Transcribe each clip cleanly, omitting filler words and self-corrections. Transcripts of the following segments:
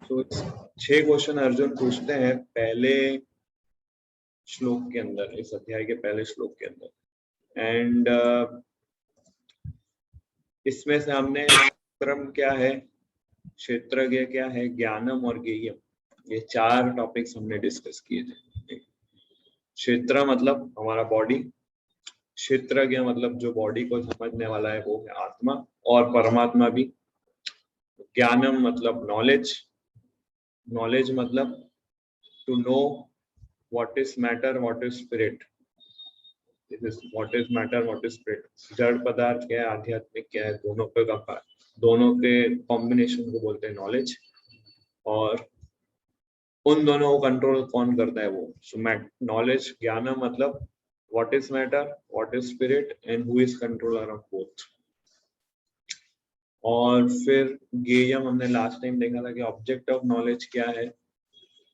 तो 6 क्वेश्चन अर्जुन पूछते हैं पहले श्लोक के अंदर, इस अध्याय के पहले श्लोक के अंदर। एंड इसमें से हमने क्रम क्या है, क्षेत्रज्ञ क्या है, ज्ञानम और ज्ञेयम, ये 4 टॉपिक्स हमने डिस्कस किए थे। क्षेत्र मतलब हमारा बॉडी, क्षेत्रज्ञ मतलब जो बॉडी को समझने वाला है वो है आत्मा और परमात्मा भी। ज्ञानम मतलब नॉलेज, नॉलेज मतलब to know what is matter, what is spirit, what is matter, what is spirit, जड़ पदार्थ क्या है, आध्यात्मिक क्या है, दोनों के कॉम्बिनेशन को बोलते हैं नॉलेज। और उन दोनों को कंट्रोल कौन करता है वो, सो नॉलेज ज्ञान मतलब what is matter, what is spirit and who is controller of both. और फिर ज्ञेयम हमने लास्ट टाइम देखा था कि ऑब्जेक्ट ऑफ नॉलेज क्या है,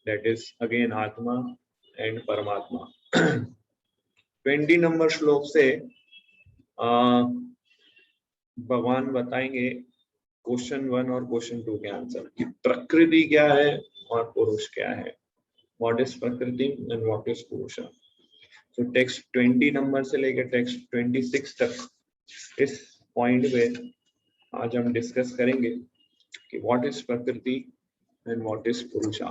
दैट इज अगेन आत्मा एंड परमात्मा। 20 नंबर श्लोक से भगवान बताएंगे क्वेश्चन 1 और क्वेश्चन 2 के आंसर कि प्रकृति क्या है और पुरुष क्या है, व्हाट इज प्रकृति एंड व्हाट इज पुरुष। तो टेक्स्ट 20 नंबर से लेकर टेक्स्ट 26 तक इस पॉइंट पे आज हम डिस्कस करेंगे कि व्हाट इज प्रकृति एंड व्हाट इज पुरुषा।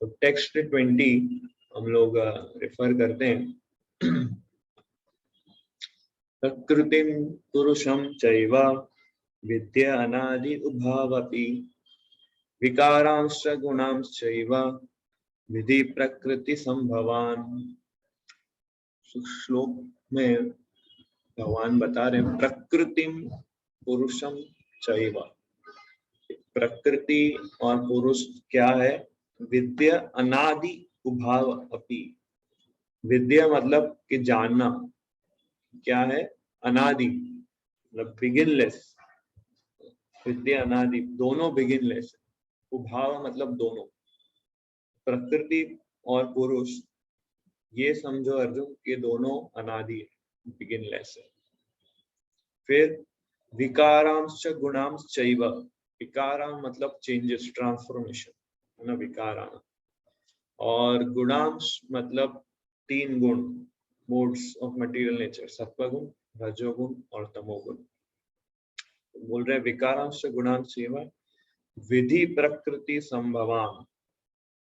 तो टेक्स्ट 20 हम लोग रेफर करते हैं। प्रकृतिं पुरुषं चैव विद्य अनादि उभावपि विकारांश्च गुणांश्चैव विधि प्रकृति संभवान। श्लोक में भगवान बता रहे हैं प्रकृतिं पुरुषं चैव, प्रकृति और पुरुष क्या है, विद्या अनादि उभाव अपि। विद्या मतलब कि जानना, क्या है, अनादि मतलब बिगिनलेस, विद्या अनादि दोनों बिगिनलेस, उभाव मतलब दोनों। प्रकृति और पुरुष ये समझो अर्जुन के दोनों अनादि है, बिगिनलेस है। फिर विकारांश गुणांश चैव, विकारां मतलब चेंजेस, ट्रांसफॉर्मेशन है ना, विकारां। और गुणांश मतलब 3 गुण, मोड्स ऑफ मटेरियल नेचर, सत्वगुण, रजोगुण और तमोगुण। बोल रहे विकारांश गुणांश विधि प्रकृति संभवान।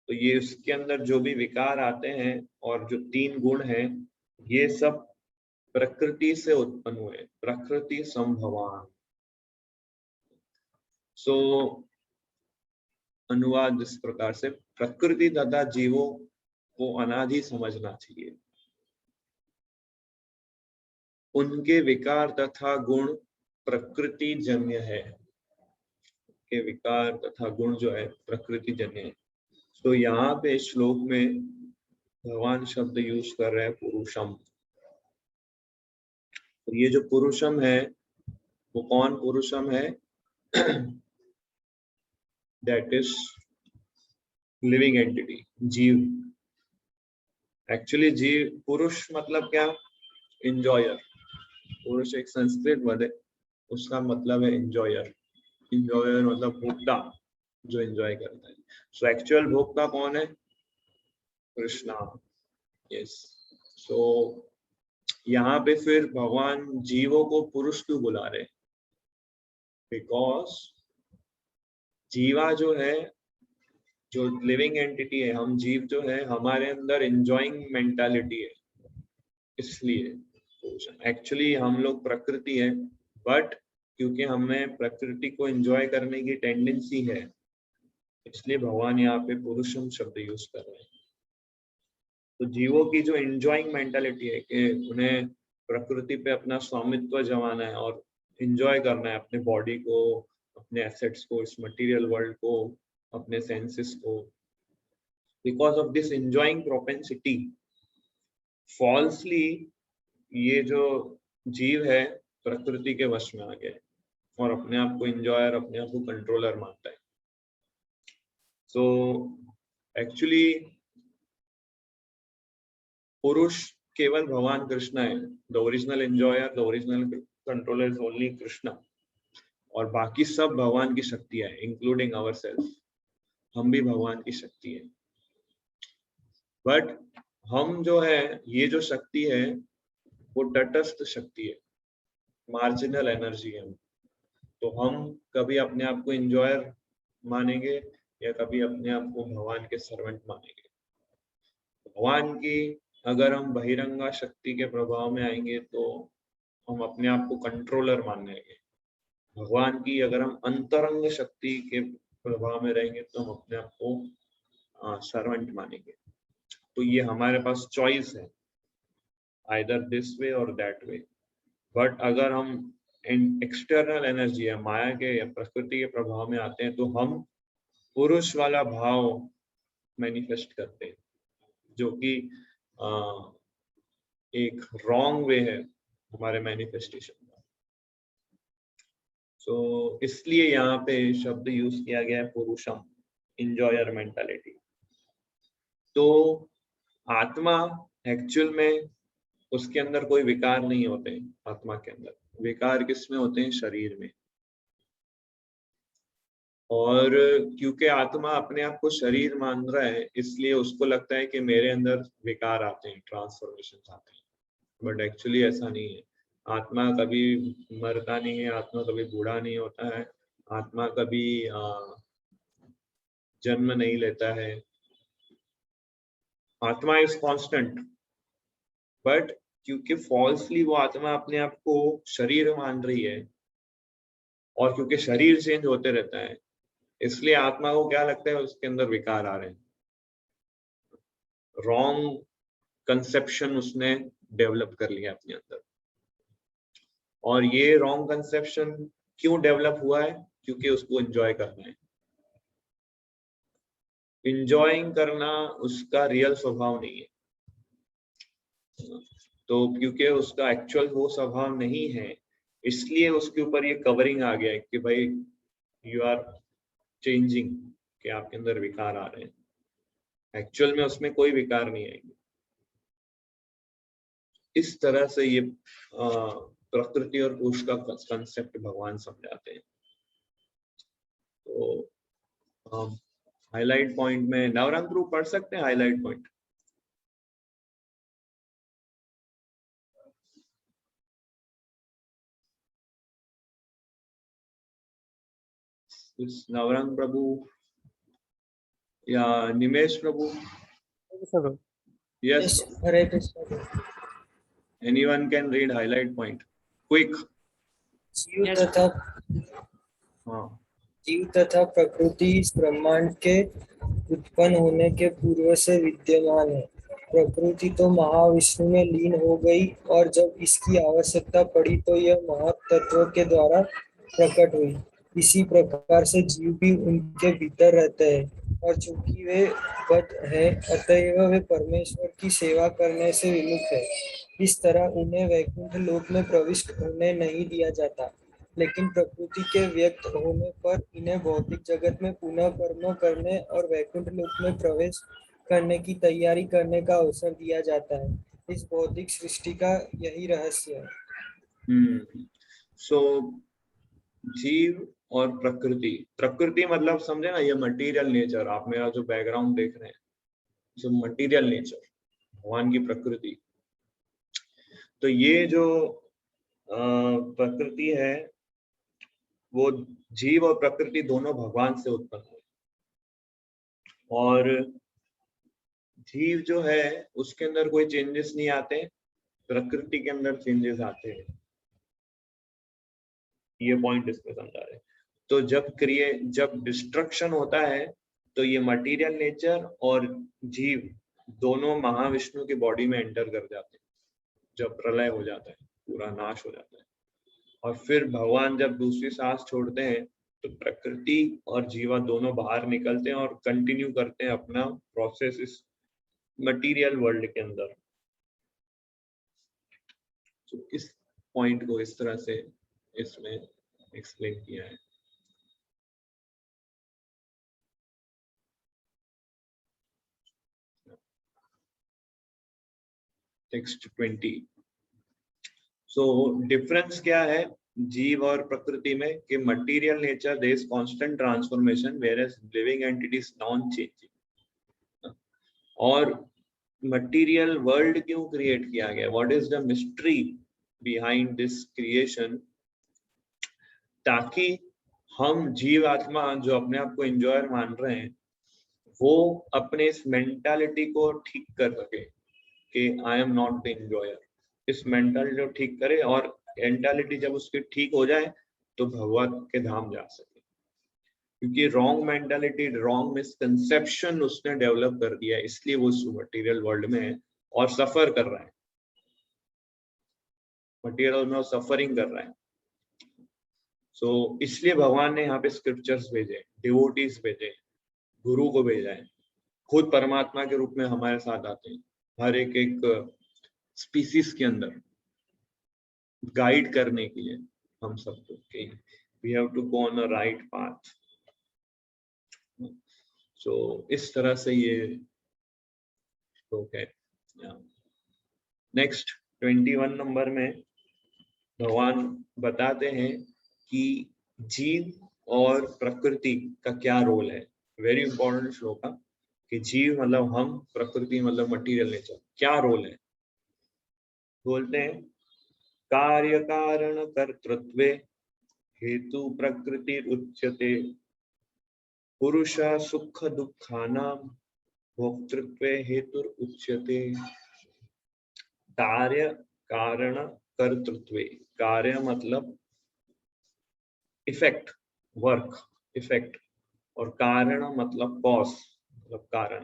तो ये उसके अंदर जो भी विकार आते हैं और जो 3 गुण हैं ये सब प्रकृति से उत्पन्न हुए, प्रकृति संभवान। सो अनुवाद इस प्रकार से, प्रकृति तथा जीवों को अनादि समझना चाहिए, उनके विकार तथा गुण प्रकृति जन्य है, के विकार तथा गुण जो है प्रकृति जन्य है। तो यहाँ पे श्लोक में भगवान शब्द यूज कर रहे हैं पुरुषम। तो ये जो पुरुषम है वो कौन पुरुषम है, दैट इज लिविंग एंटिटी, जीव। एक्चुअली जीव, पुरुष मतलब क्या, इंजॉयर। पुरुष एक संस्कृत वर्ड है, उसका मतलब है इंजॉयर। इंजॉयर मतलब भोक्ता, जो एंजॉय करता है। सो एक्चुअल भोक्ता कौन है, कृष्णा। यस। सो यहाँ पे फिर भगवान जीवों को पुरुष क्यों बुला रहे, बिकॉज जीवा जो है, जो लिविंग एंटिटी है, हम जीव जो है, हमारे अंदर एंजॉइंग मेंटालिटी है, इसलिए एक्चुअली हम लोग प्रकृति है, बट क्योंकि हमें प्रकृति को एंजॉय करने की टेंडेंसी है, इसलिए भगवान यहाँ पे पुरुषम शब्द यूज कर रहे हैं। तो जीवों की जो एंजॉइंग मेंटालिटी है कि उन्हें प्रकृति पे अपना स्वामित्व जमाना है और एंजॉय करना है अपने बॉडी को, अपने एसेट्स को, इस मटेरियल वर्ल्ड को, अपने सेंसेस को। Because of this enjoying propensity, falsely ये जो जीव है प्रकृति के वश में आ गया और अपने आप को एंजॉयर, अपने आप को कंट्रोलर मानता है। सो एक्चुअली पुरुष केवल भगवान कृष्ण है, the original enjoyer, the original controller is only Krishna, और बाकी सब भगवान की शक्तियां है, इंक्लूडिंग आवर सेल्फ, हम भी भगवान की शक्ति है। बट हम जो है, ये जो शक्ति है वो तटस्थ शक्ति है, मार्जिनल एनर्जी है। तो हम कभी अपने आप को एंजॉयर मानेंगे या कभी अपने आप को भगवान के सर्वेंट मानेंगे। भगवान की अगर हम बहिरंगा शक्ति के प्रभाव में आएंगे तो हम अपने आप को कंट्रोलर मानेंगे। भगवान की अगर हम अंतरंग शक्ति के प्रभाव में रहेंगे तो हम अपने आप को सर्वेंट मानेंगे। तो ये हमारे पास चॉइस है, आइदर दिस वे और दैट वे। बट अगर हम एक्सटर्नल एनर्जी है, माया के या प्रकृति के प्रभाव में आते हैं तो हम पुरुष वाला भाव मैनिफेस्ट करते हैं, जो कि एक रॉन्ग वे है हमारे मैनिफेस्टेशन का। सो इसलिए यहाँ पे शब्द यूज किया गया है पुरुषम, इंजॉयर मेंटालिटी। तो आत्मा एक्चुअल में उसके अंदर कोई विकार नहीं होते हैं। आत्मा के अंदर विकार किसमें होते हैं? शरीर में। और क्योंकि आत्मा अपने आप को शरीर मान रहा है, इसलिए उसको लगता है कि मेरे अंदर विकार आते हैं, ट्रांसफॉर्मेशन आते हैं। बट एक्चुअली ऐसा नहीं है। आत्मा कभी मरता नहीं है, आत्मा कभी बूढ़ा नहीं होता है, आत्मा कभी जन्म नहीं लेता है। आत्मा इज कांस्टेंट। बट क्योंकि फॉल्सली वो आत्मा अपने आप को शरीर मान रही है, और क्योंकि शरीर चेंज होते रहता है, इसलिए आत्मा को क्या लगता है उसके अंदर विकार आ रहे हैं। रॉन्ग कंसेप्शन उसने डेवलप कर लिया अपने अंदर। और ये रॉन्ग कंसेप्शन क्यों डेवलप हुआ है? क्योंकि उसको एंजॉय करना है। एंजॉयिंग करना उसका रियल स्वभाव नहीं है। तो क्योंकि उसका एक्चुअल वो स्वभाव नहीं है, इसलिए उसके ऊपर ये कवरिंग आ गया है कि भाई यू आर चेंजिंग, कि आपके अंदर विकार आ रहे हैं। एक्चुअल में उसमें कोई विकार नहीं आएंगे। इस तरह से ये प्रकृति और पुरुष का कंसेप्ट भगवान समझाते हैं। तो हाईलाइट पॉइंट में नवरंग रूप पढ़ सकते हैं। हाईलाइट पॉइंट नवरंग प्रभु या Nimesh Prabhu? Yes, Hare Krishna. Anyone can read highlight point quick. जीव तथा प्रकृति इस ब्रह्मांड के उत्पन्न होने के पूर्व से विद्यमान है। प्रकृति तो महाविष्णु में लीन हो गई और जब इसकी आवश्यकता पड़ी तो यह महत्तत्व के द्वारा प्रकट हुई। इसी प्रकार से जीव भी उनके भीतर रहते हैं, और चूंकि वे बद्ध हैं अतएव वे परमेश्वर की सेवा करने से विमुख है। इस तरह उन्हें वैकुंठ लोक में प्रविष्ट होने नहीं दिया जाता, लेकिन प्रकृति के व्यक्त होने पर इन्हें भौतिक जगत में पुनः कर्म करने और वैकुंठ लोक में प्रवेश करने की तैयारी करने का अवसर दिया जाता है। इस भौतिक सृष्टि का यही रहस्य है। सो जीव और प्रकृति, प्रकृति मतलब समझे ना, ये मटेरियल नेचर। आप मेरा जो बैकग्राउंड देख रहे हैं, जो मटेरियल नेचर, भगवान की प्रकृति। तो ये जो प्रकृति है, वो जीव और प्रकृति दोनों भगवान से उत्पन्न हुए। और जीव जो है उसके अंदर कोई चेंजेस नहीं आते, प्रकृति के अंदर चेंजेस आते हैं। ये पॉइंट इसमें समझा रहे हैं। तो जब डिस्ट्रक्शन होता है तो ये मटेरियल नेचर और जीव दोनों महाविष्णु की बॉडी में एंटर कर जाते हैं। जब प्रलय हो जाता है, पूरा नाश हो जाता है, और फिर भगवान जब दूसरी सांस छोड़ते हैं तो प्रकृति और जीवा दोनों बाहर निकलते हैं और कंटिन्यू करते हैं अपना प्रोसेस इस मटेरियल वर्ल्ड के अंदर। तो इस पॉइंट को इस तरह से इसमें एक्सप्लेन किया है। टेक्स्ट 20। सो डिफरेंस क्या है जीव और प्रकृति में कि material nature there is constant transformation whereas living entities non changing. और मटेरियल वर्ल्ड क्यों क्रिएट किया गया, what is the mystery behind this creation, ताकि हम जीव आत्मा जो अपने आप को एंजॉयर मान रहे हैं वो अपने इस मेंटालिटी को ठीक कर सके कि I am not the enjoyer. इस मेंटालिटी को ठीक करे और मेंटालिटी जब उसकी ठीक हो जाए तो भगवान के धाम जा सके, क्योंकि रॉन्ग मेंटालिटी, रॉन्ग मिसकंसेप्शन उसने डेवलप कर दिया, इसलिए वो इस मटेरियल वर्ल्ड में है और सफर कर रहा है, मटेरियल में सफरिंग कर रहा है। सो इसलिए भगवान ने यहाँ पे स्क्रिप्चर्स भेजे, डिवोटीज भेजे, गुरु को भेजा है, खुद परमात्मा के रूप में हमारे साथ आते हैं हर एक स्पीसीज के अंदर गाइड करने के लिए हम सबको कि we have to go on a right path. So इस तरह से ये श्लोक है। नेक्स्ट 21 नंबर में भगवान बताते हैं कि जीव और प्रकृति का क्या रोल है। वेरी इंपॉर्टेंट श्लोक है कि जीव मतलब हम, प्रकृति मतलब मटेरियल नेचर, क्या रोल है। बोलते हैं कार्य कारण कर्तृत्वे हेतु प्रकृति उच्यते, पुरुष सुख दुखानां भोक्तृत्वे हेतु उच्यते। कार्य कारण कर्तृत्वे, कार्य मतलब इफेक्ट, वर्क, इफेक्ट, और कारण मतलब कॉज, मतलब कारण।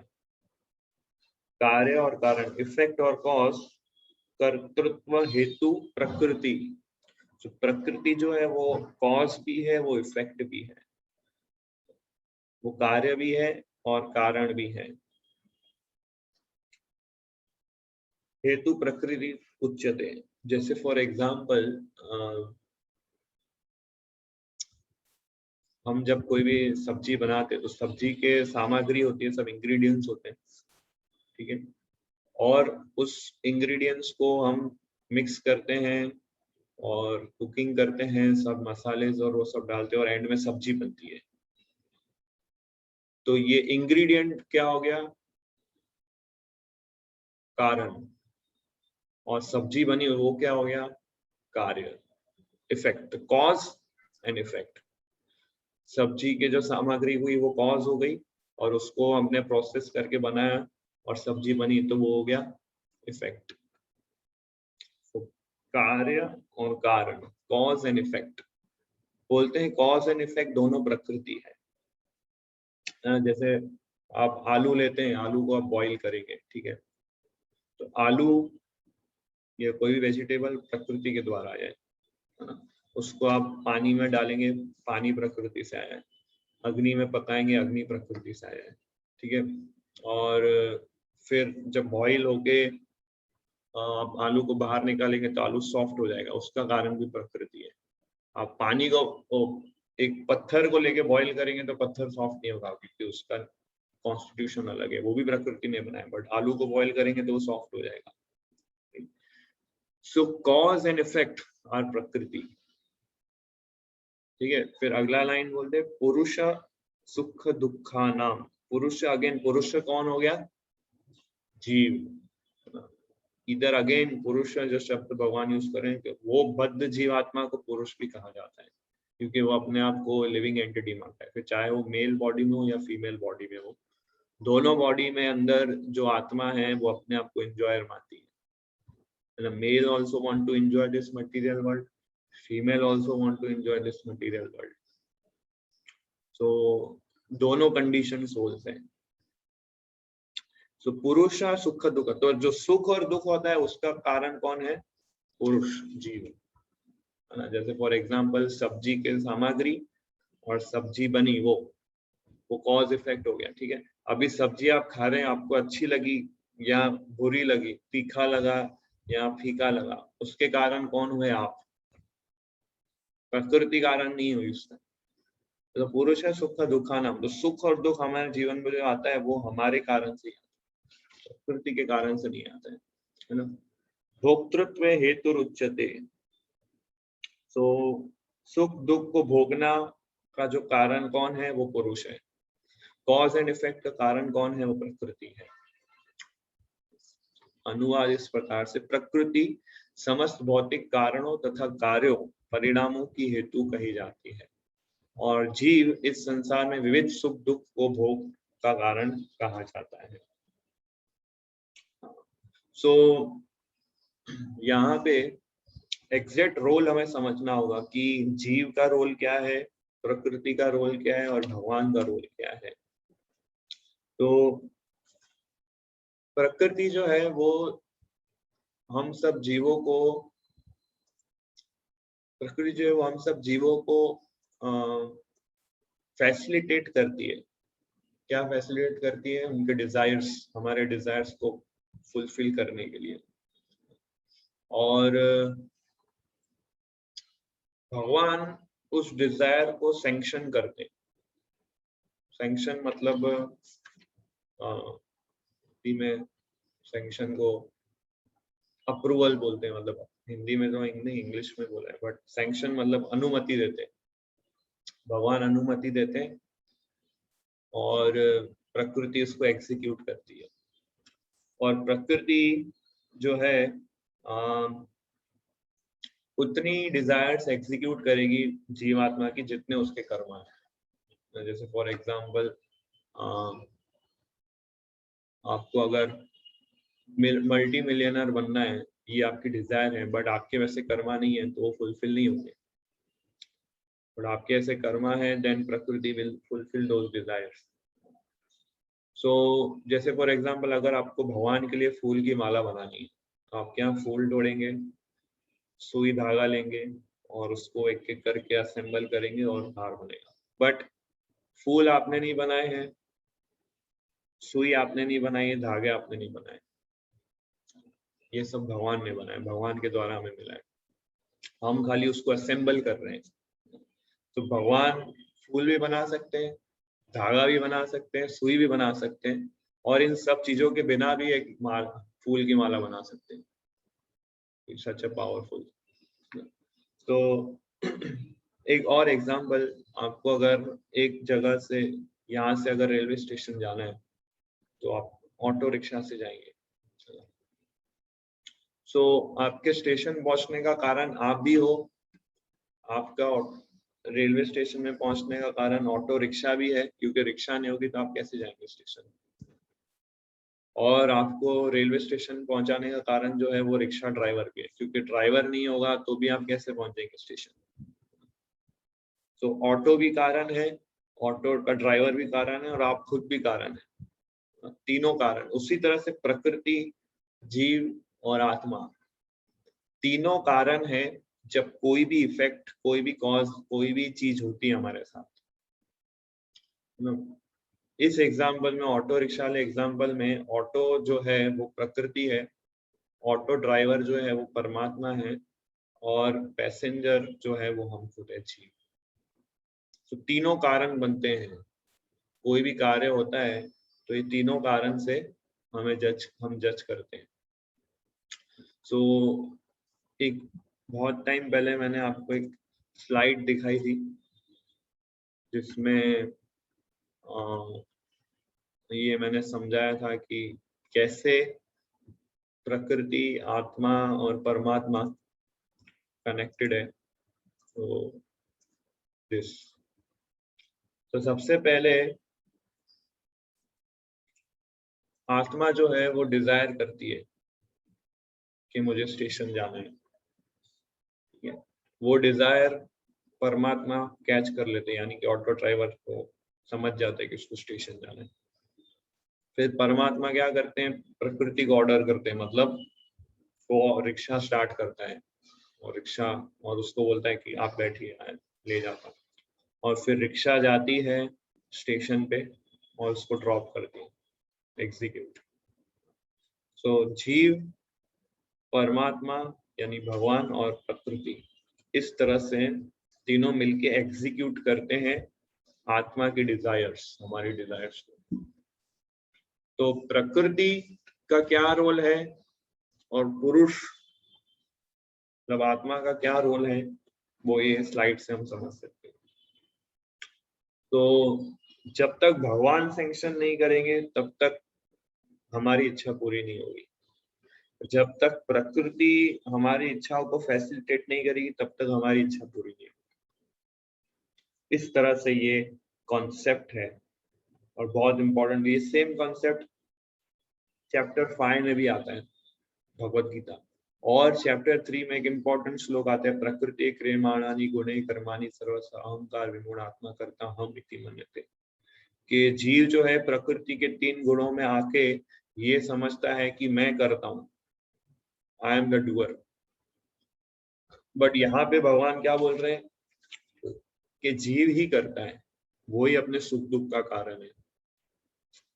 कार्य और कारण, इफेक्ट और कॉज, कर्तृत्व हेतु प्रकृति। तो प्रकृति जो है वो कॉज भी है, वो इफेक्ट भी है, वो कार्य भी है और कारण भी है। हेतु प्रकृति उच्यते, जैसे फॉर एग्जाम्पल हम जब कोई भी सब्जी बनाते हैं तो सब्जी के सामग्री होती है, सब इंग्रेडिएंट्स होते हैं, ठीक है, और उस इंग्रेडिएंट्स को हम मिक्स करते हैं और कुकिंग करते हैं, सब मसाले और वो सब डालते हैं और एंड में सब्जी बनती है। तो ये इंग्रेडिएंट क्या हो गया, कारण, और सब्जी बनी वो क्या हो गया, कार्य, इफेक्ट, कॉज एंड इफेक्ट। सब्जी के जो सामग्री हुई वो कॉज हो गई और उसको हमने प्रोसेस करके बनाया और सब्जी बनी तो वो हो गया इफेक्ट। तो कार्य और कारण, कॉज एंड इफेक्ट, बोलते हैं कॉज एंड इफेक्ट दोनों प्रकृति है। जैसे आप आलू लेते हैं, आलू को आप बॉईल करेंगे, ठीक है, तो आलू या कोई भी वेजिटेबल प्रकृति के द्वारा आया है ना, उसको आप पानी में डालेंगे, पानी प्रकृति से आया है, अग्नि में पकाएंगे, अग्नि प्रकृति से आया है, ठीक है, और फिर जब बॉईल होके आप आलू को बाहर निकालेंगे तो आलू सॉफ्ट हो जाएगा, उसका कारण भी प्रकृति है। आप पानी को, एक पत्थर को लेके बॉईल करेंगे तो पत्थर सॉफ्ट नहीं होगा क्योंकि उसका कॉन्स्टिट्यूशन अलग है, वो भी प्रकृति ने बनाया, बट आलू को बॉईल करेंगे तो वो सॉफ्ट हो जाएगा। Show cause and effect are प्रकृति, ठीक है। फिर अगला लाइन बोलते पुरुष सुख दुखानाम। पुरुष, अगेन पुरुष कौन हो गया, जीव। इधर अगेन पुरुष जो शब्द भगवान यूज करें कि वो बद्ध जीवात्मा को पुरुष भी कहा जाता है क्योंकि वो अपने आप को लिविंग एंटिटी मानता है, फिर चाहे वो मेल बॉडी में हो या फीमेल बॉडी में हो, दोनों बॉडी में अंदर जो आत्मा है वो अपने आप को एंजॉयर मानती है। Male also want to enjoy this material world, female also want to enjoy this material world. So दोनों कंडीशन सोल्स हैं। सो पुरुष सुख दुख, तो जो सुख और दुख होता है उसका कारण कौन है, पुरुष, जीव, है ना। जैसे फॉर एग्जांपल सब्जी के सामग्री और सब्जी बनी, वो कॉज इफेक्ट हो गया, ठीक है। अभी सब्जी आप खा रहे हैं, आपको अच्छी लगी या बुरी लगी, तीखा लगा या फीका लगा, उसके कारण कौन हुए, आप, प्रकृति कारण नहीं हुई उसका। तो पुरुष है सुख दुखानाम, तो सुख और दुख हमारे जीवन में जो आता है वो हमारे कारण से, प्रकृति के कारण से नहीं आता है ना। भोक्तृत्व हेतु उच्यते। तो सुख दुख को भोगना का जो कारण कौन है, वो पुरुष है। कॉज एंड इफेक्ट का कारण कौन है, वो प्रकृति है। अनुवाद इस प्रकार से, प्रकृति समस्त भौतिक कारणों तथा कार्यों परिणामों की हेतु कही जाती है और जीव इस संसार में विविध सुख दुख को भोग का कारण कहा जाता है। सो यहाँ पे एग्जैक्ट रोल हमें समझना होगा कि जीव का रोल क्या है, प्रकृति का रोल क्या है और भगवान का रोल क्या है। तो प्रकृति जो है वो हम सब जीवों को, प्रकृति जो है वो हम सब जीवों को फैसिलिटेट करती है। क्या फैसिलिटेट करती है? उनके डिजायर्स, हमारे डिजायर्स को फुलफिल करने के लिए। और भगवान उस डिजायर को सैंक्शन करते हैं। सैंक्शन मतलब हिंदी में सैंक्शन को अप्रूवल बोलते हैं, मतलब हिंदी में तो इंग्लिश में बोला है, बट सैंक्शन मतलब अनुमति देते हैं। भगवान अनुमति देते हैं और प्रकृति उसको एग्जीक्यूट करती है। और प्रकृति जो है उतनी डिजायर्स एग्जीक्यूट करेगी जीवात्मा की जितने उसके कर्म हैं। जैसे फॉर एग्जांपल आपको अगर मल्टी मिलियनर बनना है, ये आपकी डिजायर है, बट आपके वैसे कर्मा नहीं है तो वो फुलफिल नहीं होंगे। बट आपके ऐसे कर्मा है, देन प्रकृति विल फुलफिल दोज डिजायर्स। सो जैसे फॉर एग्जांपल अगर आपको भगवान के लिए फूल की माला बनानी है, तो आप क्या फूल तोड़ेंगे, सुई धागा लेंगे और उसको एक एक करके असेंबल करेंगे और हार बनेगा। बट फूल आपने नहीं बनाए हैं, सुई आपने नहीं बनाई है, धागे आपने नहीं बनाए, ये सब भगवान ने बनाया, भगवान के द्वारा हमें मिला है। हम खाली उसको असेंबल कर रहे हैं। तो भगवान फूल भी बना सकते हैं, धागा भी बना सकते हैं, सुई भी बना सकते हैं, और इन सब चीजों के बिना भी एक फूल की माला बना सकते हैं। सच ए पावरफुल। तो एक और एग्जांपल, आपको अगर एक जगह से, यहाँ से अगर रेलवे स्टेशन जाना है तो आप ऑटो रिक्शा से जाएंगे। सो आपके स्टेशन पहुंचने का कारण आप भी हो, आपका रेलवे स्टेशन में पहुंचने का कारण ऑटो रिक्शा भी है, क्योंकि रिक्शा नहीं होगी तो आप कैसे जाएंगे स्टेशन। और आपको रेलवे स्टेशन पहुंचाने का कारण जो है वो रिक्शा ड्राइवर भी है, क्योंकि ड्राइवर नहीं होगा तो भी आप कैसे पहुंचेंगे स्टेशन। तो ऑटो भी कारण है, ऑटो का ड्राइवर भी कारण है, और आप खुद भी कारण है। तीनों कारण। उसी तरह से प्रकृति, जीव और आत्मा तीनों कारण है। जब कोई भी इफेक्ट, कोई भी कॉज, कोई भी चीज होती है हमारे साथ। इस एग्जाम्पल में, ऑटो रिक्शा वाले एग्जाम्पल में, ऑटो जो है वो प्रकृति है, ऑटो ड्राइवर जो है वो परमात्मा है, और पैसेंजर जो है वो हम खुद है, जीव। तो तीनों कारण बनते हैं। कोई भी कार्य होता है तो ये तीनों कारण से हम जज करते हैं। सो एक बहुत टाइम पहले मैंने आपको एक स्लाइड दिखाई थी जिसमें ये मैंने समझाया था कि कैसे प्रकृति, आत्मा और परमात्मा कनेक्टेड है। तो सबसे पहले आत्मा जो है वो डिजायर करती है कि मुझे स्टेशन जाना है, ठीक है। वो डिजायर परमात्मा कैच कर लेते हैं, यानी कि ऑटो ड्राइवर को समझ जाते हैं कि उसको स्टेशन जाना है। फिर परमात्मा क्या करते हैं, प्रकृति को ऑर्डर करते हैं, मतलब वो रिक्शा स्टार्ट करता है और रिक्शा, और उसको बोलता है कि आप बैठिए, ले जाता हूँ। और फिर रिक्शा जाती है स्टेशन पे और उसको ड्रॉप करती है, एग्जीक्यूट। सो जीव, परमात्मा यानी भगवान और प्रकृति, इस तरह से तीनों मिलके एग्जीक्यूट करते हैं आत्मा की डिजायर्स, हमारी डिजायर्स को। तो प्रकृति का क्या रोल है और पुरुष मतलब आत्मा का क्या रोल है वो ये स्लाइड से हम समझ सकते हैं। तो जब तक भगवान सैंक्शन नहीं करेंगे तब तक हमारी इच्छा पूरी नहीं होगी, जब तक प्रकृति हमारी इच्छाओं को फैसिलिटेट नहीं करेगी तब तक हमारी इच्छा पूरी नहीं होगी। इस तरह से ये कॉन्सेप्ट है और बहुत इंपॉर्टेंट। ये सेम कॉन्सेप्ट चैप्टर 5 में भी आता है भगवत गीता, और चैप्टर 3 में एक इंपॉर्टेंट श्लोक आता है, प्रकृति क्रियमाणानि गुणे कर्माणि सर्वस्य अहंकार विमूढ़ आत्मा करता हम इति मन्यते। कि जीव जो है प्रकृति के 3 गुणों में आके ये समझता है कि मैं करता हूं, I am the doer. But यहाँ पे भगवान क्या बोल रहे हैं कि जीव ही करता है, वो ही अपने सुख दुख का कारण है।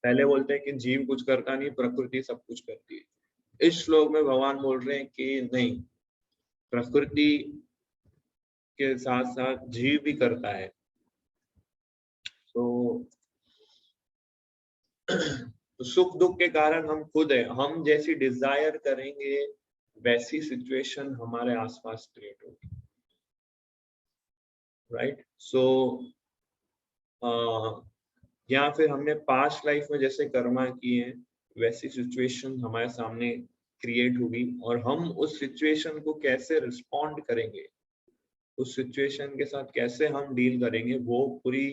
पहले बोलते हैं कि जीव कुछ करता नहीं, प्रकृति सब कुछ करती है। इस श्लोक में भगवान बोल रहे हैं कि नहीं, प्रकृति के साथ साथ जीव भी करता है। तो सुख दुख के कारण हम खुद है, हम जैसी डिजायर करेंगे वैसी सिचुएशन हमारे आसपास क्रिएट होगी, राइट। सो या फिर हमने पास्ट लाइफ में जैसे कर्मा किए हैं वैसी सिचुएशन हमारे सामने क्रिएट होगी, और हम उस सिचुएशन को कैसे रिस्पॉन्ड करेंगे, उस सिचुएशन के साथ कैसे हम डील करेंगे, वो पूरी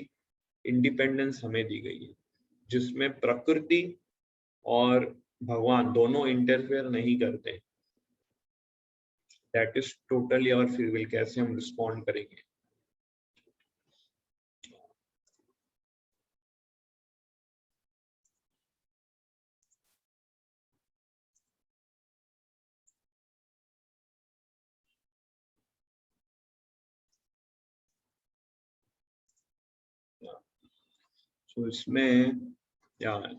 इंडिपेंडेंस हमें दी गई है, जिसमें प्रकृति और भगवान दोनों इंटरफेयर नहीं करते। दैट इज टोटली और फ्री विल, कैसे हम रिस्पॉन्ड करेंगे। तो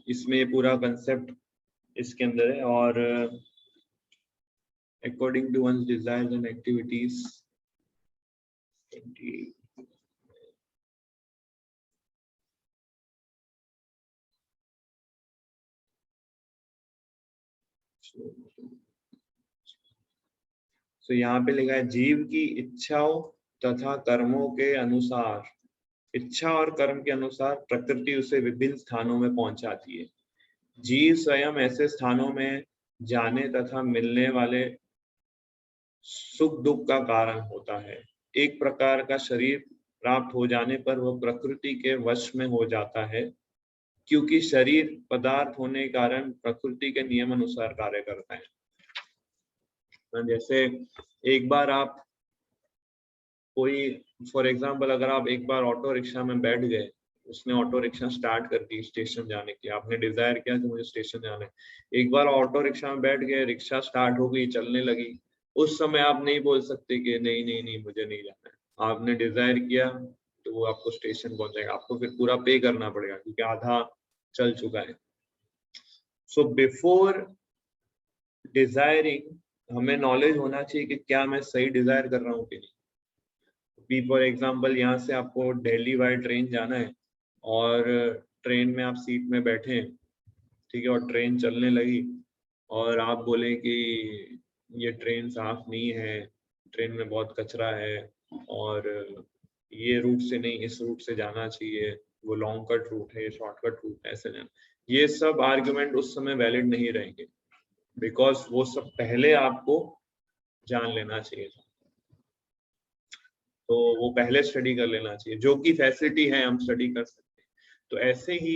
इसमें पूरा कंसेप्ट इसके अंदर है। और according to one's desires and activities, तो यहाँ पे लिखा है जीव की इच्छाओं तथा कर्मों के अनुसार, इच्छा और कर्म के अनुसार प्रकृति उसे विभिन्न स्थानों में पहुंचाती है। जीव स्वयं ऐसे स्थानों में जाने तथा मिलने वाले सुख दुख का कारण होता है। एक प्रकार का शरीर प्राप्त हो जाने पर वह प्रकृति के वश में हो जाता है, क्योंकि शरीर पदार्थ होने के कारण प्रकृति के नियम अनुसार कार्य करता है। जैसे एक बार आप कोई, फॉर एग्जांपल अगर आप एक बार ऑटो रिक्शा में बैठ गए, उसने ऑटो रिक्शा स्टार्ट कर दी स्टेशन जाने की, आपने डिजायर किया कि मुझे स्टेशन जाना है, एक बार ऑटो रिक्शा में बैठ गए, रिक्शा स्टार्ट हो गई, चलने लगी, उस समय आप नहीं बोल सकते कि नहीं नहीं नहीं मुझे नहीं जाना है। आपने डिजायर किया तो वो आपको स्टेशन पहुंचाएगा, आपको फिर पूरा पे करना पड़ेगा क्योंकि आधा चल चुका है। सो बिफोर डिजायरिंग हमें नॉलेज होना चाहिए कि क्या मैं सही डिजायर कर रहा हूँ कि नहीं। फॉर एग्जाम्पल यहाँ से आपको दिल्ली बाय ट्रेन जाना है और ट्रेन में आप सीट में बैठे हैं, ठीक है, और ट्रेन चलने लगी और आप बोले कि ये ट्रेन साफ नहीं है, ट्रेन में बहुत कचरा है और ये रूट से नहीं इस रूट से जाना चाहिए, वो लॉन्ग कट रूट है, शॉर्टकट रूट है, ऐसे जाना, ये सब आर्गुमेंट उस समय वैलिड नहीं रहेंगे, बिकॉज वो सब पहले आपको जान लेना चाहिए था। तो वो पहले स्टडी कर लेना चाहिए, जो कि फैसिलिटी है हम स्टडी कर सकते हैं। तो ऐसे ही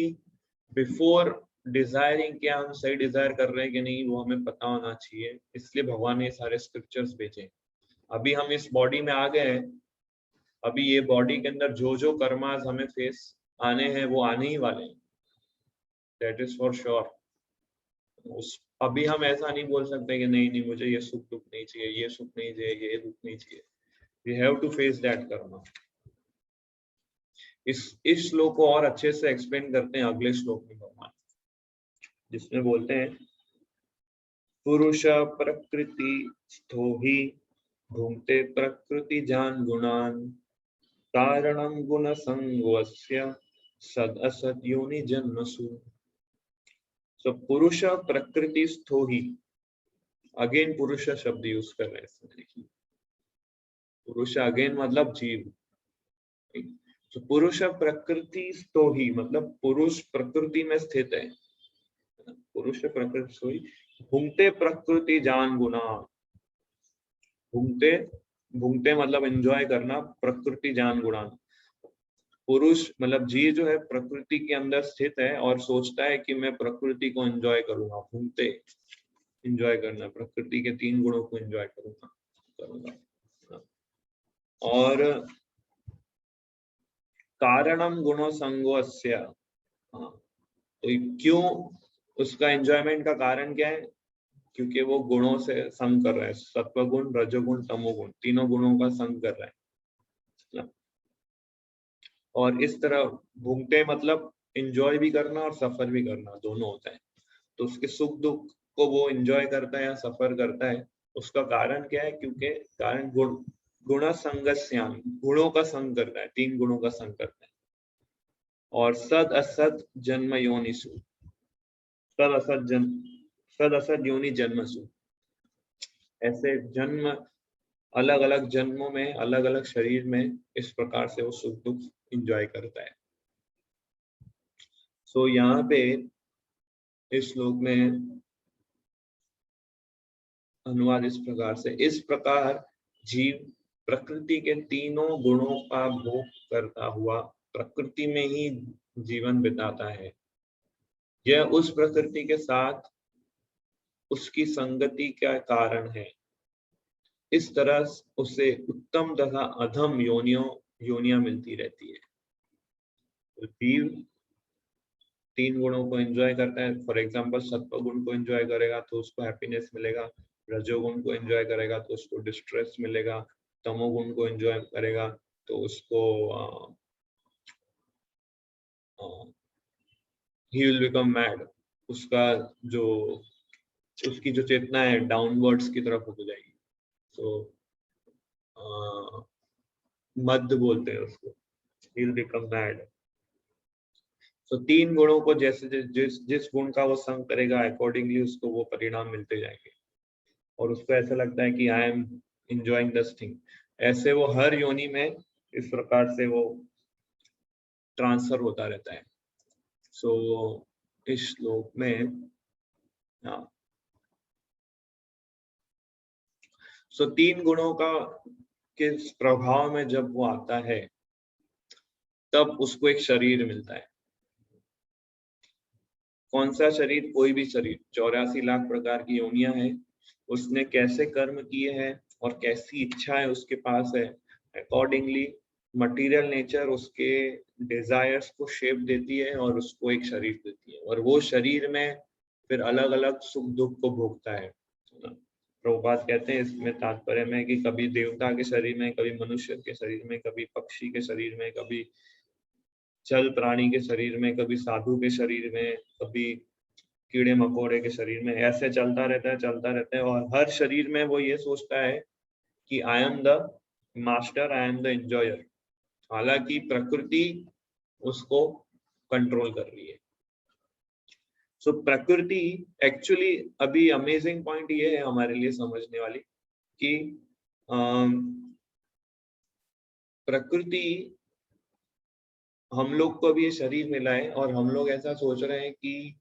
बिफोर डिजायरिंग क्या हम सही डिजायर कर रहे हैं कि नहीं वो हमें पता होना चाहिए, इसलिए भगवान ने सारे स्क्रिप्चर्स भेजे। अभी हम इस बॉडी में आ गए हैं, अभी ये बॉडी के अंदर जो जो कर्मास हमें फेस आने हैं वो आने ही वाले हैं, दैट इज फॉर श्योर। अभी हम ऐसा नहीं बोल सकते कि नहीं नहीं मुझे ये सुख दुख नहीं चाहिए, ये सुख नहीं चाहिए, ये दुख नहीं चाहिए। We have to face that karma. इस श्लोक को और अच्छे से एक्सप्लेन करते हैं अगले श्लोक में भगवान, जिसमें बोलते हैं पुरुष प्रकृति स्थो ही भुंक्ते प्रकृति जान गुणान कारणं गुण संगोस्य सद असत योनि जन्मसु। सो पुरुष प्रकृति स्थो ही, अगेन पुरुष शब्द यूज कर रहे हैं। पुरुष अगेन मतलब जीव। तो पुरुष प्रकृति तो ही मतलब पुरुष प्रकृति में स्थित है, पुरुष प्रकृति तो ही भुंगते प्रकृति जान गुना। भुंगते भुंगते मतलब एंजॉय करना, प्रकृति जान गुणा। पुरुष मतलब जीव जो है प्रकृति के अंदर स्थित है और सोचता है कि मैं प्रकृति को एंजॉय करूंगा। भुंगते एंजॉय करना, प्रकृति के 3 गुणों को एंजॉय करूंगा। और कारणम गुणो संगोस्य, तो क्यों उसका एंजॉयमेंट का कारण क्या है? क्योंकि वो गुणों से संग कर रहा है, सत्वगुण, रजोगुण, तमोगुण, तीनों गुणों का संग कर रहा है। और इस तरह भूंगते मतलब एंजॉय भी करना और सफर भी करना, दोनों होता है। तो उसके सुख दुख को वो एंजॉय करता है या सफर करता है, उसका कारण क्या है? क्योंकि कारण गुण संगस्याम, गुणों का संग करता है, 3 गुणों का संग करता है। और सद असद जन्म योनिसु, सद असद योनि जन्मसु, ऐसे जन्म अलग अलग जन्मों में अलग अलग शरीर में इस प्रकार से वो सुख दुख एंजॉय करता है। सो यहाँ पे इस श्लोक में अनुवाद इस प्रकार से, इस प्रकार जीव प्रकृति के तीनों गुणों का भोग करता हुआ प्रकृति में ही जीवन बिताता है। यह उस प्रकृति के साथ उसकी संगति का कारण है। इस तरह उसे उत्तम तथा अधम योनियां मिलती रहती है। तो जीव 3 गुणों को एंजॉय करता है। फॉर एग्जाम्पल सत्व गुण को एंजॉय करेगा तो उसको हैप्पीनेस मिलेगा, रजोगुण को एंजॉय करेगा तो उसको डिस्ट्रेस मिलेगा, तमोगुण को एंजॉय करेगा तो उसको he will become mad, उसकी जो चेतना है डाउनवर्ड्स की तरफ हो जाएगी। तो मद बोलते हैं उसको, he will become mad। तो 3 गुणों को जैसे जिस गुण का वो संग करेगा अकॉर्डिंगली उसको वो परिणाम मिलते जाएंगे और उसको ऐसा लगता है कि I am enjoying this thing. ऐसे वो हर योनि में इस प्रकार से वो ट्रांसफर होता रहता है। सो इस श्लोक में सो 3 गुणों का के प्रभाव में जब वो आता है तब उसको एक शरीर मिलता है। कौन सा शरीर? कोई भी शरीर। 84 लाख प्रकार की योनियां हैं, उसने कैसे कर्म किए हैं और कैसी इच्छाएं उसके पास है, अकॉर्डिंगली मटेरियल नेचर उसके डिजायर्स को शेप देती है और उसको एक शरीर देती है और वो शरीर में फिर अलग अलग सुख दुख को भोगता है। प्रभुपाद कहते हैं इसमें तात्पर्य में कि कभी देवता के शरीर में, कभी मनुष्य के शरीर में, कभी पक्षी के शरीर में, कभी जल प्राणी के शरीर में, कभी साधु के शरीर में, कभी कीड़े मकोड़े के शरीर में, ऐसे चलता रहता है और हर शरीर में वो ये सोचता है कि I am the master, I am the enjoyer. हालांकि प्रकृति उसको कंट्रोल कर रही है। सो प्रकृति एक्चुअली, अभी अमेजिंग पॉइंट ये है हमारे लिए समझने वाली कि प्रकृति, हम लोग को भी ये शरीर मिला है और हम लोग ऐसा सोच रहे हैं कि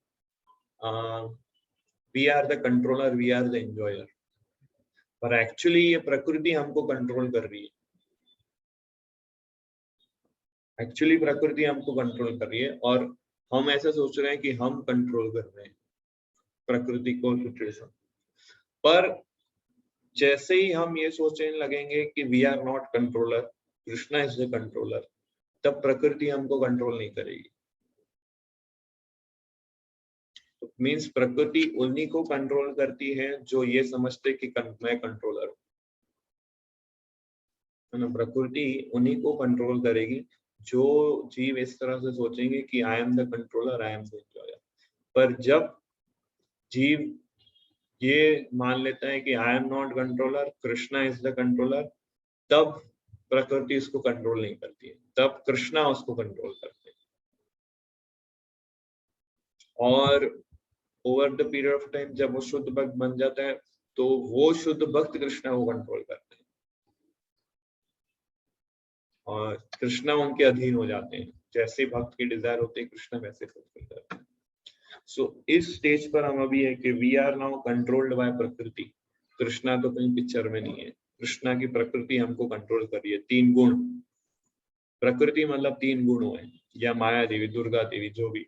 we are the controller, we are the enjoyer, पर एक्चुअली ये प्रकृति हमको कंट्रोल कर रही है। एक्चुअली प्रकृति हमको कंट्रोल कर रही है और हम ऐसा सोच रहे हैं कि हम कंट्रोल कर रहे हैं प्रकृति को, सिचुएशन। पर जैसे ही हम ये सोचने लगेंगे कि we are not controller, Krishna is the controller, तब प्रकृति हमको कंट्रोल नहीं करेगी। मीन्स प्रकृति उन्हीं को कंट्रोल करती है जो ये समझते कि मैं कंट्रोलर हूं, है ना। प्रकृति उन्हीं को कंट्रोल करेगी जो जीव इस तरह से सोचेंगे कि I am the controller, I am the enjoyer. पर जब जीव ये मान लेता है कि I am not controller, Krishna is the controller, तब प्रकृति उसको कंट्रोल नहीं करती है, तब कृष्णा उसको कंट्रोल करते हैं। और over the period of time जब वो शुद्ध भक्त बन जाता है तो वो शुद्ध भक्त कृष्णा को कंट्रोल करते हैं। और कृष्णा उनके अधीन हो जाते हैं। जैसे भक्त की डिजायर होती है कृष्णा वैसे फुलफिल करते हैं। सो इस स्टेज पर हम अभी है कि we are now controlled by प्रकृति। कृष्णा तो कहीं पिक्चर में नहीं है, कृष्णा की प्रकृति हमको कंट्रोल कर रही है। 3 गुण, प्रकृति मतलब 3 गुण हुए, या माया देवी, दुर्गा देवी, जो भी।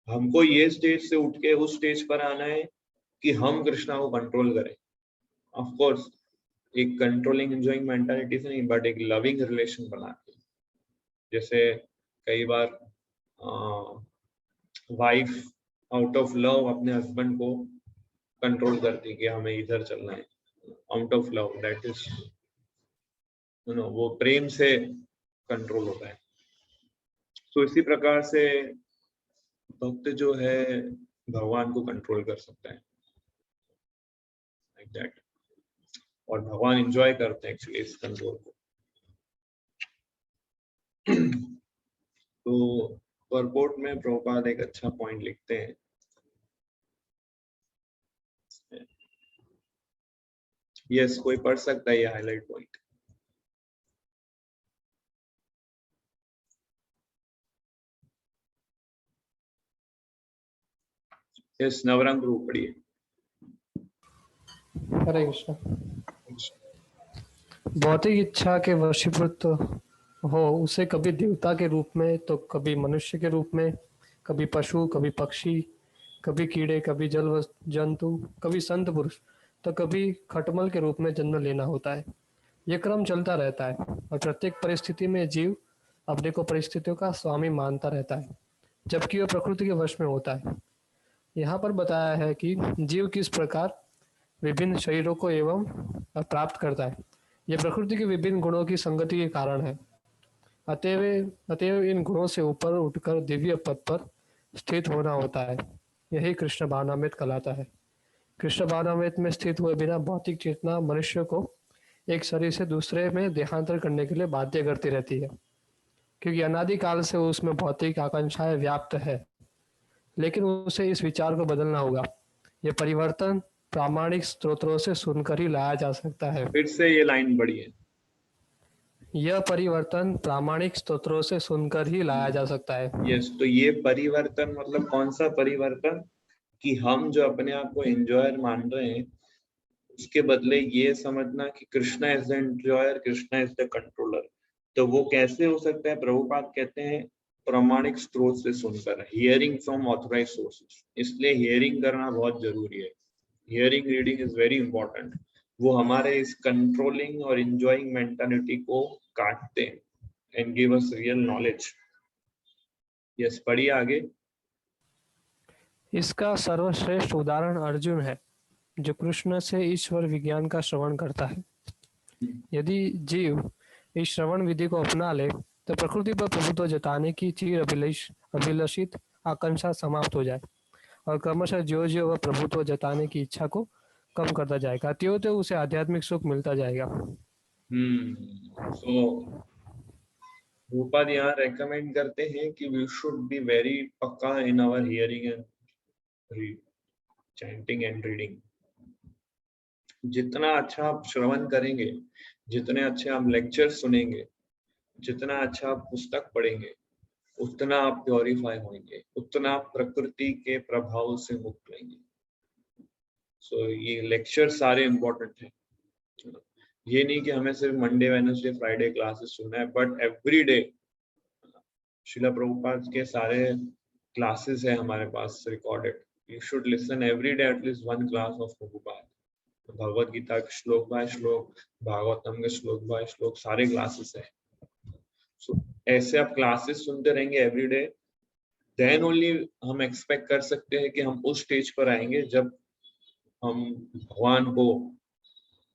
हमको ये स्टेज से उठ के उस स्टेज पर आना है कि हम कृष्णा को कंट्रोल करें। ऑफ कोर्स एक कंट्रोलिंग एंजॉइंग मेंटालिटी से नहीं, बट एक लविंग रिलेशन बना के। जैसे कई बार वाइफ आउट ऑफ लव अपने हस्बैंड को कंट्रोल करती है कि हमें इधर चलना है, out of love, that is वो प्रेम से कंट्रोल होता है। तो इसी प्रकार से भक्त जो है भगवान को कंट्रोल कर सकता है, लाइक दैट। और भगवान एंजॉय करते हैं एक्चुअली इस कंट्रोल को। तो परपोर्ट में प्रभुपाद एक अच्छा पॉइंट लिखते हैं। यस, कोई पढ़ सकता है ये हाईलाइट पॉइंट। यस, नवरंग गुरु पढ़िए। हरे कृष्ण। भौतिक इच्छा के वशीभूत हो उसे कभी देवता के रूप में तो कभी मनुष्य के रूप में, कभी पशु, कभी पक्षी, कभी कीड़े, कभी जल जंतु, कभी संत पुरुष तो कभी खटमल के रूप में जन्म लेना होता है। यह क्रम चलता रहता है और प्रत्येक परिस्थिति में जीव अपने को परिस्थितियों का स्वामी मानता रहता है, जबकि वह प्रकृति के वश में होता है। यहाँ पर बताया है कि जीव किस प्रकार विभिन्न शरीरों को एवं प्राप्त करता है। यह प्रकृति के विभिन्न गुणों की संगति के कारण है। अतएव इन गुणों से ऊपर उठकर दिव्य पद पर स्थित होना होता है। यही कृष्ण भावनामृत कहलाता है। कृष्ण भावनामृत में स्थित हुए बिना भौतिक चेतना मनुष्य को एक शरीर से दूसरे में देहांतर करने के लिए बाध्य करती रहती है, क्योंकि अनादिकाल से उसमें भौतिक आकांक्षाएं व्याप्त है। लेकिन उसे इस विचार को बदलना होगा। यह परिवर्तन प्रामाणिक स्रोतों से सुनकर ही लाया जा सकता है। फिर से ये लाइन पढ़ी है। यह परिवर्तन प्रामाणिक स्रोतों से सुनकर ही लाया जा सकता है। यस, तो ये परिवर्तन मतलब कौन सा परिवर्तन? कि हम जो अपने आप को एंजॉयर मान रहे हैं उसके बदले ये समझना कि Krishna is the enjoyer, Krishna is the controller. तो वो कैसे हो सकता है? प्रभुपाद कहते हैं प्रामाणिक स्रोत से सुनकर, हियरिंग फ्रॉम ऑथराइज्ड सोर्सेस। इसलिए हियरिंग करना बहुत जरूरी है। Hearing reading is very important. वो हमारे इस कंट्रोलिंग और एंजॉइंग मेंटालिटी को काटते हैं and give us real knowledge. Yes, पढ़िए आगे। इसका सर्वश्रेष्ठ उदाहरण अर्जुन है, जो कृष्ण से ईश्वर विज्ञान का श्रवण करता है। यदि जीव इस श्रवण विधि को अपना ले तो प्रकृति पर प्रभुत्व जताने की चिर अभिलषित आकांक्षा समाप्त हो जाए और क्रमशः जो जो वह प्रभुत्व जताने की इच्छा को कम करता जाएगा, त्यों त्यों उसे आध्यात्मिक सुख मिलता जाएगा। सो रूपाद यहाँ रेकमेंड करते हैं कि वी शुड बी वेरी पक्का in our hearing and chanting and reading. जितना अच्छा आप श्रवण करेंगे, जितने अच्छे आप लेक्चर सुनेंगे, जितना अच्छा आप पुस्तक पढ़ेंगे, उतना आप प्योरीफाई होंगे, उतना आप प्रकृति के प्रभाव से मुक्त रहेंगे। सो ये लेक्चर सारे इंपॉर्टेंट हैं। ये नहीं कि हमें सिर्फ मंडे, वेडनेसडे, फ्राइडे क्लासेस सुनना है, बट एवरी डे शिला प्रभुपाद के सारे क्लासेस है हमारे पास recorded. You should listen every day at least 1 class of Prabhupada. Bhagavad Gita के श्लोक बाय श्लोक, भागवतम के श्लोक बाय श्लोक, सारे क्लासेस है। सो ऐसे आप क्लासेस सुनते रहेंगे एवरी डे, देन ओनली हम एक्सपेक्ट कर सकते हैं कि हम उस स्टेज पर आएंगे जब हम भगवान को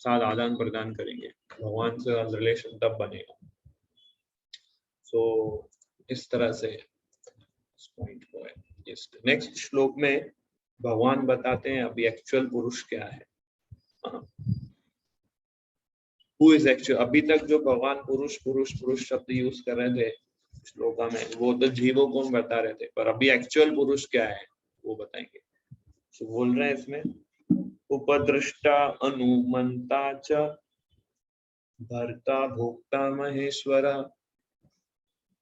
साथ आदान प्रदान करेंगे, भगवान से रिलेशन तब बनेगा। सो इस तरह से इस पॉइंट को है। नेक्स्ट श्लोक में भगवान बताते हैं अभी एक्चुअल पुरुष क्या है। Who is actual? अभी तक जो भगवान पुरुष पुरुष पुरुष शब्द यूज कर रहे थे श्लोका में, वो तो जीवों को बता रहे थे, पर अभी एक्चुअल पुरुष क्या है वो बताएंगे। तो बोल रहे हैं इसमें उपदृष्टा अनुमंता च भर्ता भोक्ता महेश्वर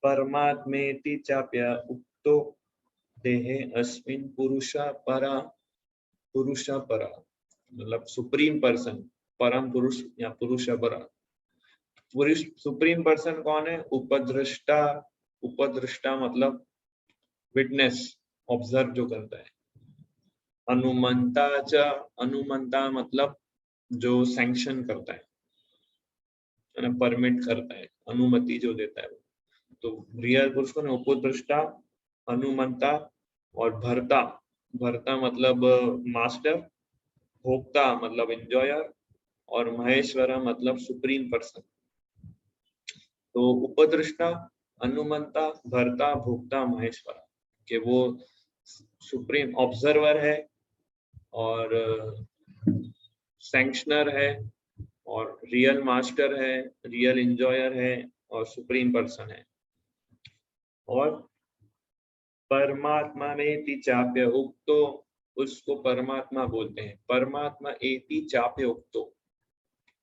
परमात्मेति चाप्य उक्तो देहे अस्मिन् पुरुषा परा मतलब सुप्रीम पर्सन, परम पुरुष या पुरुष परा। पुरुष सुप्रीम पर्सन कौन है? उपद्रष्टा। उपद्रष्टा मतलब विटनेस, ऑब्जर्व जो करता है। अनुमंता च, अनुमंता मतलब जो सैंक्शन करता है, परमिट करता है, अनुमति जो देता है। तो रियल पुरुष को उपद्रष्टा, अनुमंता और भर्ता। भर्ता मतलब मास्टर, भोक्ता मतलब एंजॉयर और महेश्वर मतलब सुप्रीम पर्सन। तो उपद्रष्टा, अनुमंता, भर्ता, भोक्ता, महेश्वर के वो सुप्रीम ऑब्जर्वर है और सैंक्शनर है और रियल मास्टर है, रियल एंजॉयर है और सुप्रीम पर्सन है। और परमात्मा में चाप्य उक्तो, उसको परमात्मा बोलते हैं। परमात्मा एति चाप्य उक्तो,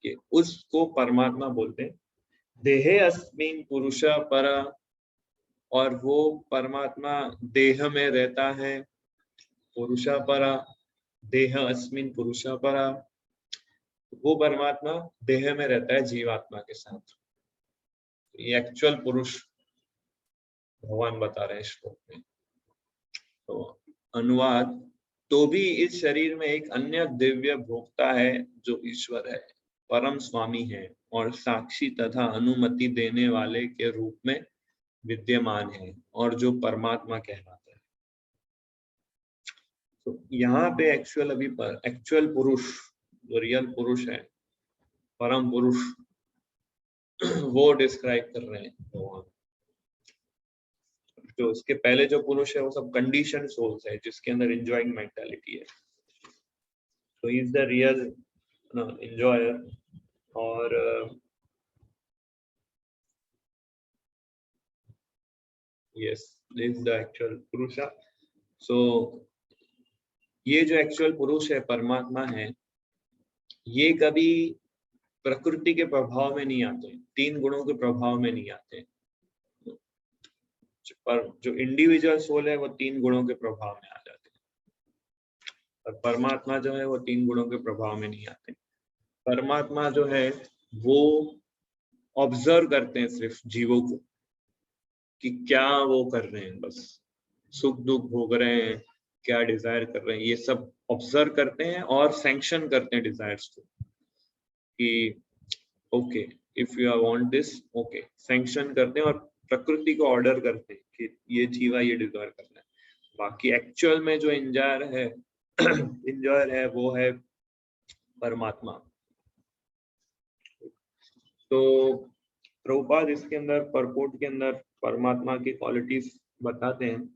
कि उसको परमात्मा बोलते हैं। देहे अस्मिन् पुरुष परा, और वो परमात्मा देह में रहता है। पुरुष परा, देह अस्मिन् पुरुष परा, वो परमात्मा देह में रहता है जीवात्मा के साथ। ये एक्चुअल पुरुष भगवान बता रहे हैं श्लोक में। तो अनुवाद, तो भी इस शरीर में एक अन्य दिव्य भोक्ता है जो ईश्वर है, परम स्वामी है और साक्षी तथा अनुमति देने वाले के रूप में विद्यमान है और जो परमात्मा कहलाता है। तो यहाँ पे एक्चुअल अभी एक्चुअल पुरुष जो रियल पुरुष है, परम पुरुष, वो डिस्क्राइब कर रहे हैं भगवान। जो उसके पहले जो पुरुष है वो सब कंडीशन सोल्स है जिसके अंदर एंजॉइंग मेंटालिटी है। तो he is the real enjoyer. और yes, this is the actual purusha. सो ये जो एक्चुअल पुरुष है, परमात्मा है, ये कभी प्रकृति के प्रभाव में नहीं आते, तीन गुणों के प्रभाव में नहीं आते। पर जो इंडिविजुअल सोल है वो तीन गुणों के प्रभाव में आ जाते हैं, और परमात्मा जो है वो तीन गुणों के प्रभाव में नहीं आते। परमात्मा जो है वो ऑब्जर्व करते हैं सिर्फ जीवों को कि क्या वो कर रहे हैं, बस सुख दुख भोग रहे हैं, क्या डिजायर कर रहे हैं, ये सब ऑब्जर्व करते हैं और सैंक्शन करते हैं डिजायर्स को कि okay if you want this, okay, sanction करते हैं और प्रकृति को ऑर्डर करते हैं कि ये जीवा ये डिजायर करना है। बाकी एक्चुअल में जो एंजॉयर है एंजॉयर है वो है परमात्मा। तो प्रभुपाद इसके अंदर परपोर्ट के अंदर परमात्मा की क्वालिटीज बताते हैं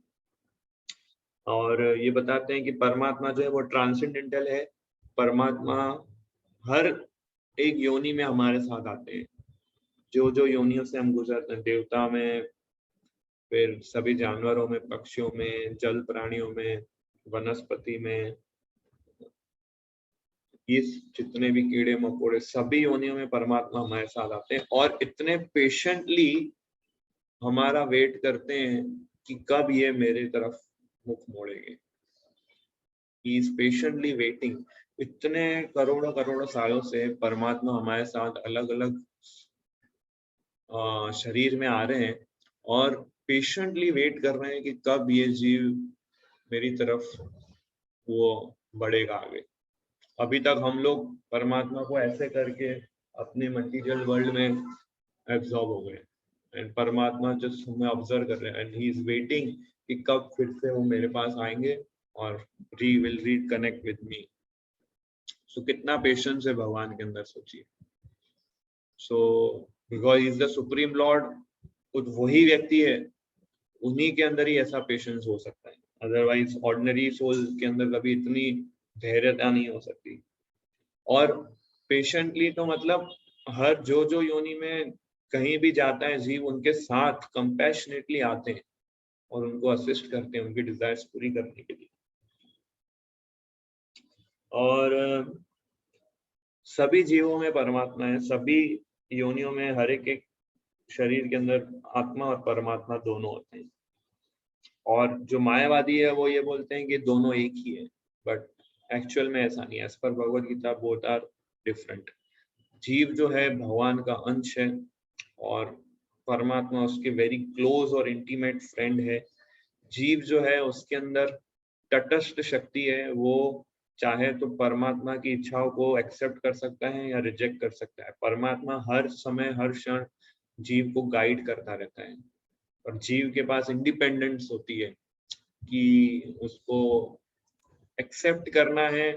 और ये बताते हैं कि परमात्मा जो है वो ट्रांसेंडेंटल है। परमात्मा हर एक योनि में हमारे साथ आते हैं, जो जो योनियों से हम गुजरते हैं, देवता में, फिर सभी जानवरों में, पक्षियों में, जल प्राणियों में, वनस्पति में, ये जितने भी कीड़े मकोड़े, सभी योनियों में परमात्मा हमारे साथ आते हैं और इतने पेशेंटली हमारा वेट करते हैं कि कब ये मेरे तरफ मुख मोड़ेंगे। He is patiently waiting. इतने करोड़ों करोड़ों सालों से परमात्मा हमारे साथ अलग अलग शरीर में आ रहे हैं और पेशेंटली वेट कर रहे हैं कि कब ये जीव मेरी तरफ वो बढ़ेगा आगे। अभी तक हम लोग परमात्मा को ऐसे करके अपने मटीरियल वर्ल्ड में एब्जॉर्ब हो गए, एंड परमात्मा जस्ट हमें ऑब्जर्व कर रहे हैं एंड ही इज वेटिंग कि कब फिर से वो मेरे पास आएंगे और विल रीकनेक्ट विद मी। सो कितना पेशेंस है भगवान के अंदर, सोचिए। So because he is the supreme Lord, खुद वही व्यक्ति है, उन्हीं के अंदर ही ऐसा पेशेंस हो सकता है। अदरवाइज ऑर्डिनरी सोल के अंदर कभी इतनी धैर्यता नहीं हो सकती। और पेशेंटली तो मतलब हर जो जो योनि में कहीं भी जाता है जीव, उनके साथ कंपैशनेटली आते हैं और उनको असिस्ट करते हैं उनकी डिजायर्स पूरी करने के लिए। और सभी जीवों में परमात्मा है, सभी योनियों में हर एक शरीर के अंदर आत्मा और परमात्मा दोनों होते हैं। और जो मायावादी है वो ये बोलते हैं कि दोनों एक ही है, बट एक्चुअल में ऐसा नहीं है। As per Bhagavad Gita both are different. जीव जो है भगवान का अंश है और परमात्मा उसके वेरी क्लोज और इंटीमेट फ्रेंड है। जीव जो है उसके अंदर तटस्थ शक्ति है, वो चाहे तो परमात्मा की इच्छाओं को एक्सेप्ट कर सकता है या रिजेक्ट कर सकता है। परमात्मा हर समय हर क्षण जीव को गाइड करता रहता है और जीव के पास इंडिपेंडेंस होती है कि उसको एक्सेप्ट करना है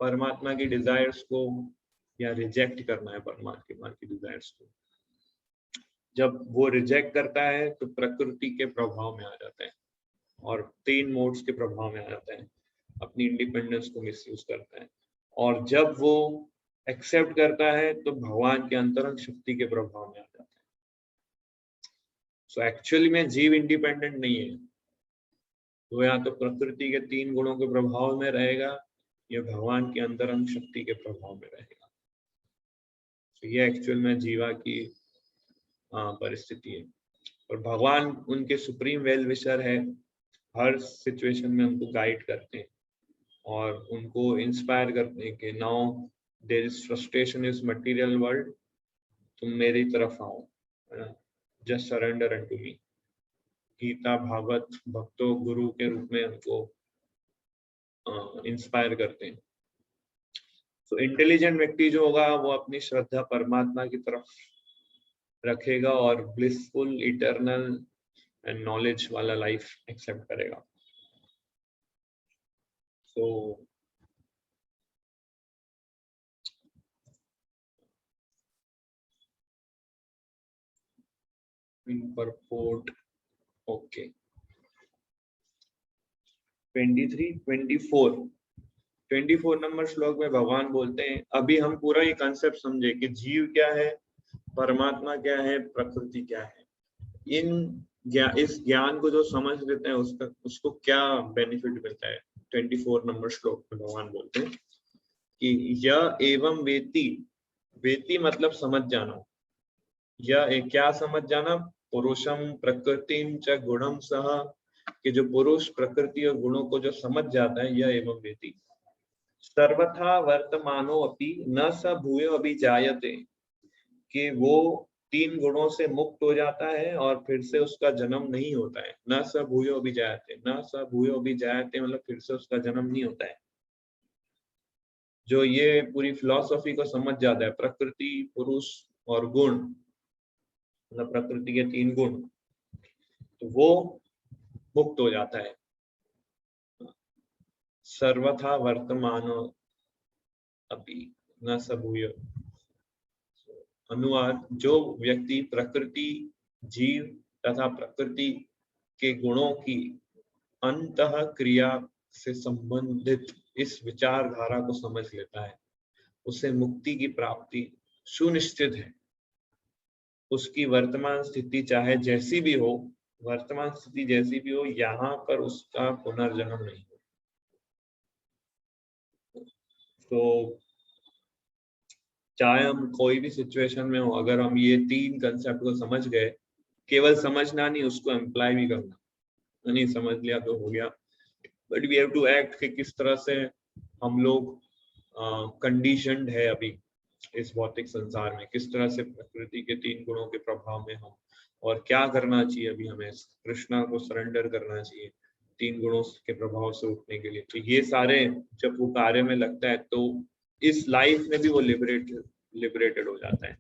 परमात्मा की डिजायर्स को या रिजेक्ट करना है परमात्मा की डिजायर्स को। जब वो रिजेक्ट करता है तो प्रकृति के प्रभाव में आ जाता है और 3 मोड्स के प्रभाव में आ जाता है, अपनी इंडिपेंडेंस को मिसयूज करता है। और जब वो एक्सेप्ट करता है तो भगवान के अंतरंग शक्ति के प्रभाव में आ जाता है। सो एक्चुअली में जीव इंडिपेंडेंट नहीं है, वो या तो प्रकृति के 3 गुणों के प्रभाव में रहेगा या भगवान के अंतरंग शक्ति के प्रभाव में रहेगा। तो ये एक्चुअल में जीवा की परिस्थिति है। और भगवान उनके सुप्रीम वेल विशर है, हर सिचुएशन में उनको गाइड करते हैं और उनको इंस्पायर करते हैं कि now there is frustration is material world, तुम मेरी तरफ आओ, just surrender unto me. Gita Bhagavat भक्तों गुरु के रूप में उनको इंस्पायर करते हैं। तो इंटेलिजेंट व्यक्ति जो होगा वो अपनी श्रद्धा परमात्मा की तरफ रखेगा और ब्लिसफुल इटर्नल एंड नॉलेज वाला लाइफ एक्सेप्ट करेगा। सो परपोर्ट ओके 24 नंबर श्लोक में भगवान बोलते हैं, अभी हम पूरा ये कंसेप्ट समझे कि जीव क्या है, परमात्मा क्या है, प्रकृति क्या है। इस ज्ञान को जो समझ लेते हैं उसको क्या बेनिफिट मिलता है। 24 नंबर श्लोक में भगवान बोलते हैं कि यह एवं वेति मतलब समझ जाना। यह क्या समझ जाना, पुरुषम प्रकृतिम च गुणम सह, कि जो पुरुष प्रकृति और गुणों को जो समझ जाता है, यह एवं वेति सर्वथा वर्तमानो अपि न स भूयो अभिजायते, कि वो 3 गुणों से मुक्त हो जाता है और फिर से उसका जन्म नहीं होता है। न स भूयो अभिजायते, न स भूयो अभिजायते मतलब फिर से उसका जन्म नहीं होता है। जो ये पूरी फिलॉसफी को समझ जाता है, प्रकृति पुरुष और गुण मतलब प्रकृति के 3 गुण, तो वो मुक्त हो जाता है। सर्वथा वर्तमान अपि न स भूयो। अनुवाद, जो व्यक्ति प्रकृति जीव तथा प्रकृति के गुणों की अंतः क्रिया से संबंधित इस विचारधारा को समझ लेता है, उसे मुक्ति की प्राप्ति सुनिश्चित है। उसकी वर्तमान स्थिति चाहे जैसी भी हो, वर्तमान स्थिति जैसी भी हो, यहाँ पर उसका पुनर्जन्म नहीं हो। तो चाहे हम कोई भी सिचुएशन में हो, अगर हम ये 3 कंसेप्ट को समझ गए, केवल समझना नहीं, उसको एम्प्लॉय भी करना, नहीं समझ लिया तो हो गया, but we have to act कि किस तरह से हम लोग कंडीशनड है अभी इस भौतिक संसार में, किस तरह से प्रकृति के 3 गुणों के प्रभाव में हम, और क्या करना चाहिए अभी हमें, कृष्णा को सरेंडर करना चाहिए 3 गुणों के प्रभाव से उठने के लिए। तो ये सारे जब वो कार्य में लगता है तो इस लाइफ में भी वो लिबरेटेड हो जाता है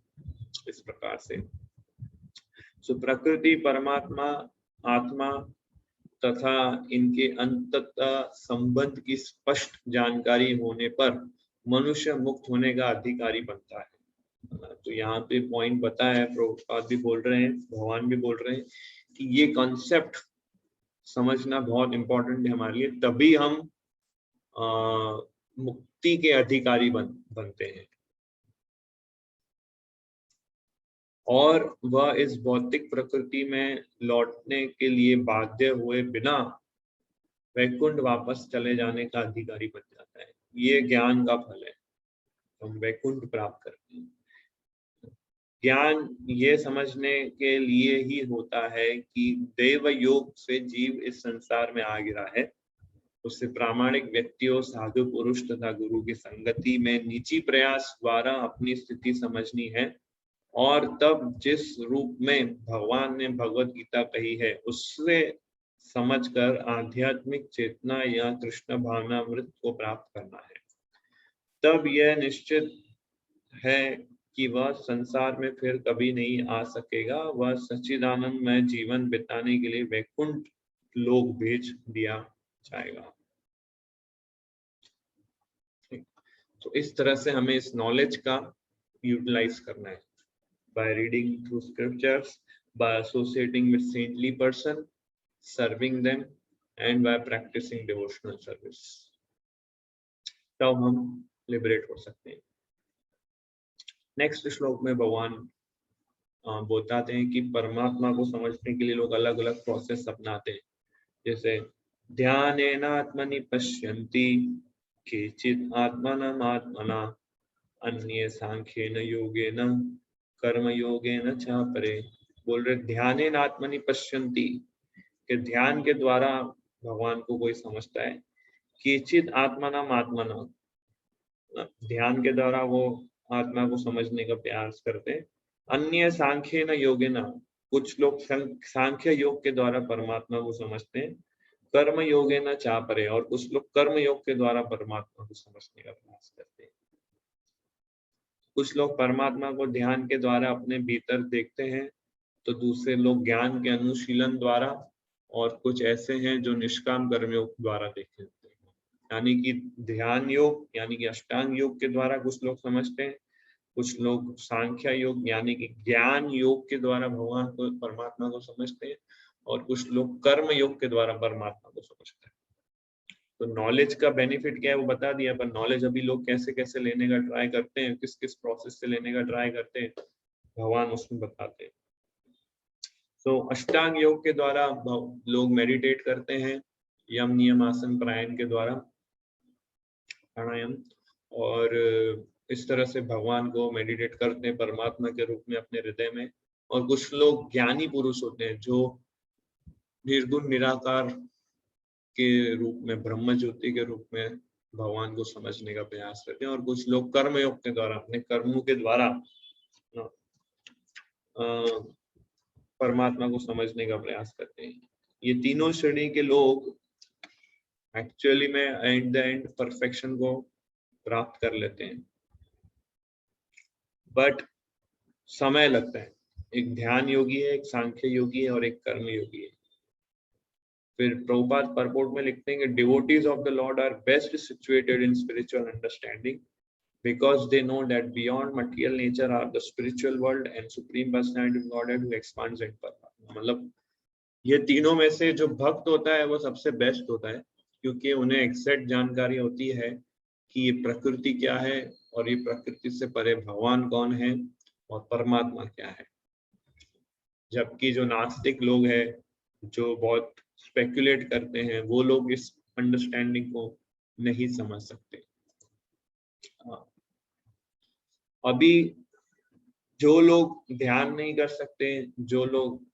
इस प्रकार से। सो प्रकृति परमात्मा आत्मा तथा इनके अंततः संबंध की स्पष्ट जानकारी होने पर मनुष्य मुक्त होने का अधिकारी बनता है। तो यहाँ पे पॉइंट बताया है, प्रभुपाद भी बोल रहे हैं, भगवान भी बोल रहे हैं कि ये कॉन्सेप्ट समझना बहुत इंपॉर्टेंट है हमारे लिए, तभी हम मुक्ति के अधिकारी बनते हैं और वह इस भौतिक प्रकृति में लौटने के लिए बाध्य हुए बिना वैकुंठ वापस चले जाने का अधिकारी बन जाता है। ये ज्ञान का फल है, हम वैकुंठ प्राप्त करते हैं। ज्ञान ये समझने के लिए ही होता है कि देव योग से जीव इस संसार में आ गिरा है। उससे प्रामाणिक व्यक्तियों, साधु पुरुष तथा गुरु की संगति में निजी प्रयास द्वारा अपनी स्थिति समझनी है और तब जिस रूप में भगवान ने भगवत गीता कही है उससे समझकर आध्यात्मिक चेतना या कृष्ण भावनामृत को प्राप्त करना है। तब यह निश्चित है कि वह संसार में फिर कभी नहीं आ सकेगा। वह सच्चिदानंदमय जीवन बिताने के लिए वैकुंठ लोक भेज दिया जाएगा। तो इस तरह से हमें इस नॉलेज का यूटिलाइज करना है, by reading through scriptures, by associating with saintly person, serving them and by practising devotional service. तब हम लिबरेट हो सकते हैं। नेक्स्ट श्लोक में भगवान बताते हैं कि परमात्मा को समझने के लिए लोग अलग अलग प्रोसेस अपनाते हैं, जैसे ध्यानेन आत्मनि पश्यन्ति केचित् आत्मनम् आत्मना अन्ये सांख्येन योगेन कर्म योगेन च परे। बोल रहे ध्यानेन आत्मनि पश्यन्ति, कि ध्यान के द्वारा भगवान को कोई समझता है। केचित् आत्मनम् आत्मना, ध्यान के द्वारा वो आत्मा को समझने का प्रयास करते हैं। अन्य सांख्येन योगेन, कुछ लोग सांख्य योग के द्वारा परमात्मा को समझते हैं। कर्म योगेन च परे, और कुछ लोग कर्म योग के द्वारा परमात्मा को समझने का प्रयास करते हैं। कुछ लोग परमात्मा को ध्यान के द्वारा अपने भीतर देखते हैं, तो दूसरे लोग ज्ञान के अनुशीलन द्वारा, और कुछ ऐसे हैं जो निष्काम कर्म योग द्वारा देखते हैं। यानी कि ध्यान योग यानी कि अष्टांग योग के द्वारा कुछ लोग समझते हैं, कुछ लोग सांख्य योग यानी कि ज्ञान योग के द्वारा भगवान को, परमात्मा को समझते हैं, और कुछ लोग कर्म योग के द्वारा परमात्मा को समझते हैं। तो नॉलेज का बेनिफिट क्या है वो बता दिया, पर नॉलेज अभी लोग कैसे कैसे लेने का ट्राई करते हैं, किस किस प्रोसेस से लेने का ट्राई करते हैं, भगवान उसमें बताते हैं। तो अष्टांग योग के द्वारा लोग मेडिटेट करते हैं, यम नियम आसन प्राणायाम के द्वारा, प्राणायाम, और इस तरह से भगवान को मेडिटेट करते हैं परमात्मा के रूप में अपने हृदय में। और कुछ लोग ज्ञानी पुरुष होते हैं जो निर्गुण निराकार के रूप में, ब्रह्म ज्योति के रूप में भगवान को समझने का प्रयास करते हैं। और कुछ लोग कर्म योग के द्वारा, अपने कर्मों के द्वारा परमात्मा को समझने का प्रयास करते हैं। ये तीनों श्रेणी के लोग एक्चुअली में एट द एंड परफेक्शन को प्राप्त कर लेते हैं, बट समय लगता है। एक ध्यान योगी है, एक सांख्य योगी है और एक कर्म योगी है। फिर प्रभुपाद परपोर्ट में लिखते हैं कि devotees of the lord are best situated in spiritual understanding because they know that beyond material nature are the spiritual world and supreme personality of Godhead who expands in Paramatma। मतलब ये तीनों में से जो भक्त होता है वो सबसे बेस्ट होता है, क्योंकि उन्हें एग्जैक्ट जानकारी होती है कि ये प्रकृति क्या है और ये प्रकृति से परे भगवान कौन है और परमात्मा क्या है। जबकि जो नास्तिक लोग हैं, जो बहुत स्पेकुलेट करते हैं, वो लोग इस अंडरस्टैंडिंग को नहीं समझ सकते। अभी जो लोग ध्यान नहीं कर सकते, जो लोग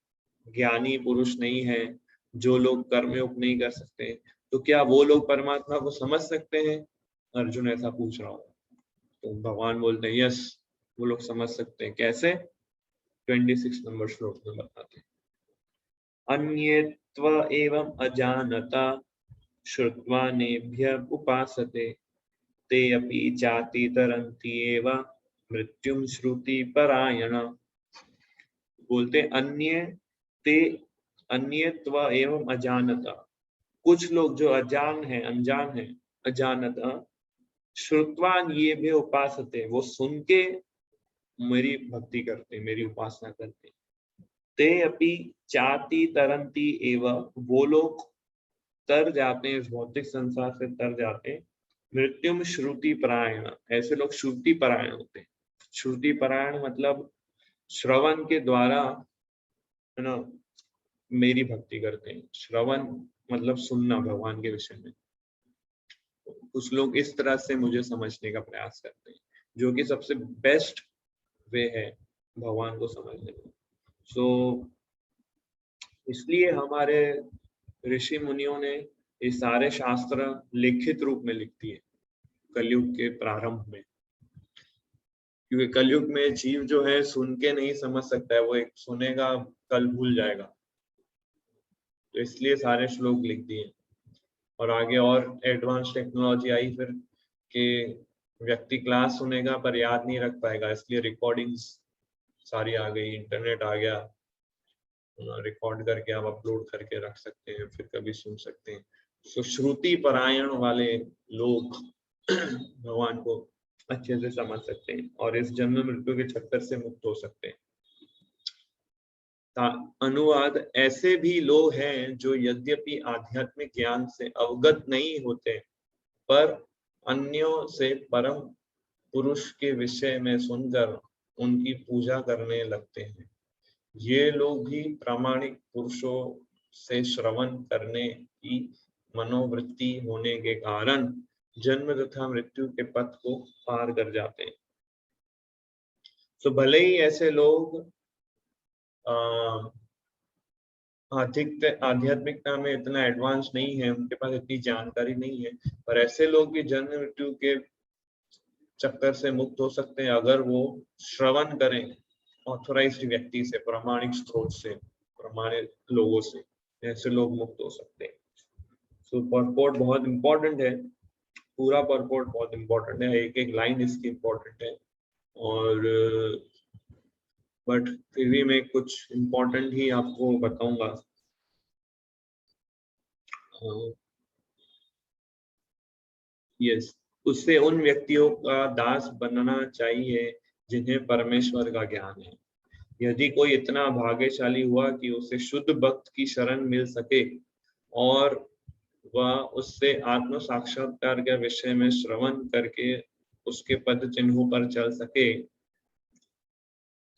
ज्ञानी पुरुष नहीं है, जो लोग कर्मयोग नहीं कर सकते, तो क्या वो लोग परमात्मा को समझ सकते हैं? अर्जुन ऐसा पूछ रहा होगा। तो भगवान बोलते हैं यस, वो लोग समझ सकते हैं। कैसे? 26 नंबर श्लोक में बताते हैं। अन्येत्व एवं अजानता श्रुत्वा नेभ्य उपासते ते अपि चाति तरन्ति एव मृत्युम श्रुति परायण। बोलते अन्यत्व एवं अजानता, कुछ लोग जो अजान है, अनजान है, अजानता, श्रुत्वान ये भी उपासते, वो सुन के मेरी भक्ति करते, मेरी उपासना करते। ते अपि चाति तरन्ति एव, वो लोग तर जाते हैं, इस भौतिक संसार से तर जाते हैं। मृत्युम श्रुति परायण, ऐसे लोग श्रुति परायण होते हैं। श्रुति परायण मतलब श्रवण के द्वारा, है ना, मेरी भक्ति करते हैं। श्रवण मतलब सुनना भगवान के विषय में। कुछ लोग इस तरह से मुझे समझने का प्रयास करते हैं, जो कि सबसे बेस्ट वे है भगवान को समझने में। सो इसलिए हमारे ऋषि मुनियों ने ये सारे शास्त्र लिखित रूप में लिख दिए कलयुग के प्रारंभ में, क्योंकि कलयुग में जीव जो है सुन के नहीं समझ सकता है, वो एक सुनेगा कल भूल जाएगा, तो इसलिए सारे श्लोक लिख दिए। और आगे और एडवांस टेक्नोलॉजी आई फिर कि व्यक्ति क्लास सुनेगा पर याद नहीं रख पाएगा, इसलिए रिकॉर्डिंग्स सारी आ गई, इंटरनेट आ गया, रिकॉर्ड करके आप अपलोड करके रख सकते हैं, फिर कभी सुन सकते हैं। सो श्रुति परायण वाले लोग भगवान को अच्छे से समझ सकते हैं और इस जन्म मृत्यु के चक्कर से मुक्त हो सकते हैं। अनुवाद, ऐसे भी लोग हैं जो यद्यपि आध्यात्मिक ज्ञान से अवगत नहीं होते पर अन्यों से परम पुरुष के विषय में सुनकर उनकी पूजा करने लगते हैं। ये लोग भी प्रामाणिक पुरुषों से श्रवण करने की मनोवृत्ति होने के कारण जन्म तथा मृत्यु के पथ को पार कर जाते हैं। तो भले ही ऐसे लोग आध्यात्मिकता में इतना एडवांस नहीं है, उनके पास इतनी जानकारी नहीं है, पर ऐसे लोग भी जन्म मृत्यु के चक्कर से मुक्त हो सकते हैं अगर वो श्रवण करें ऑथोराइज्ड व्यक्ति से, प्रामाणिक स्रोत से, प्रमाणित लोगों से। ऐसे लोग मुक्त हो सकते हैं। सो परपोर्ट बहुत इंपॉर्टेंट है, पूरा परपोर्ट बहुत इंपॉर्टेंट है, एक एक लाइन इसकी इंपॉर्टेंट है, और बट फिर भी मैं कुछ इंपॉर्टेंट ही आपको बताऊंगा। यस, उससे उन व्यक्तियों का दास बनना चाहिए जिन्हें परमेश्वर का ज्ञान है। यदि कोई इतना भाग्यशाली हुआ कि उसे शुद्ध भक्त की शरण मिल सके और वह उससे आत्म साक्षात्कार के विषय में श्रवण करके उसके पद चिन्हों पर चल सके,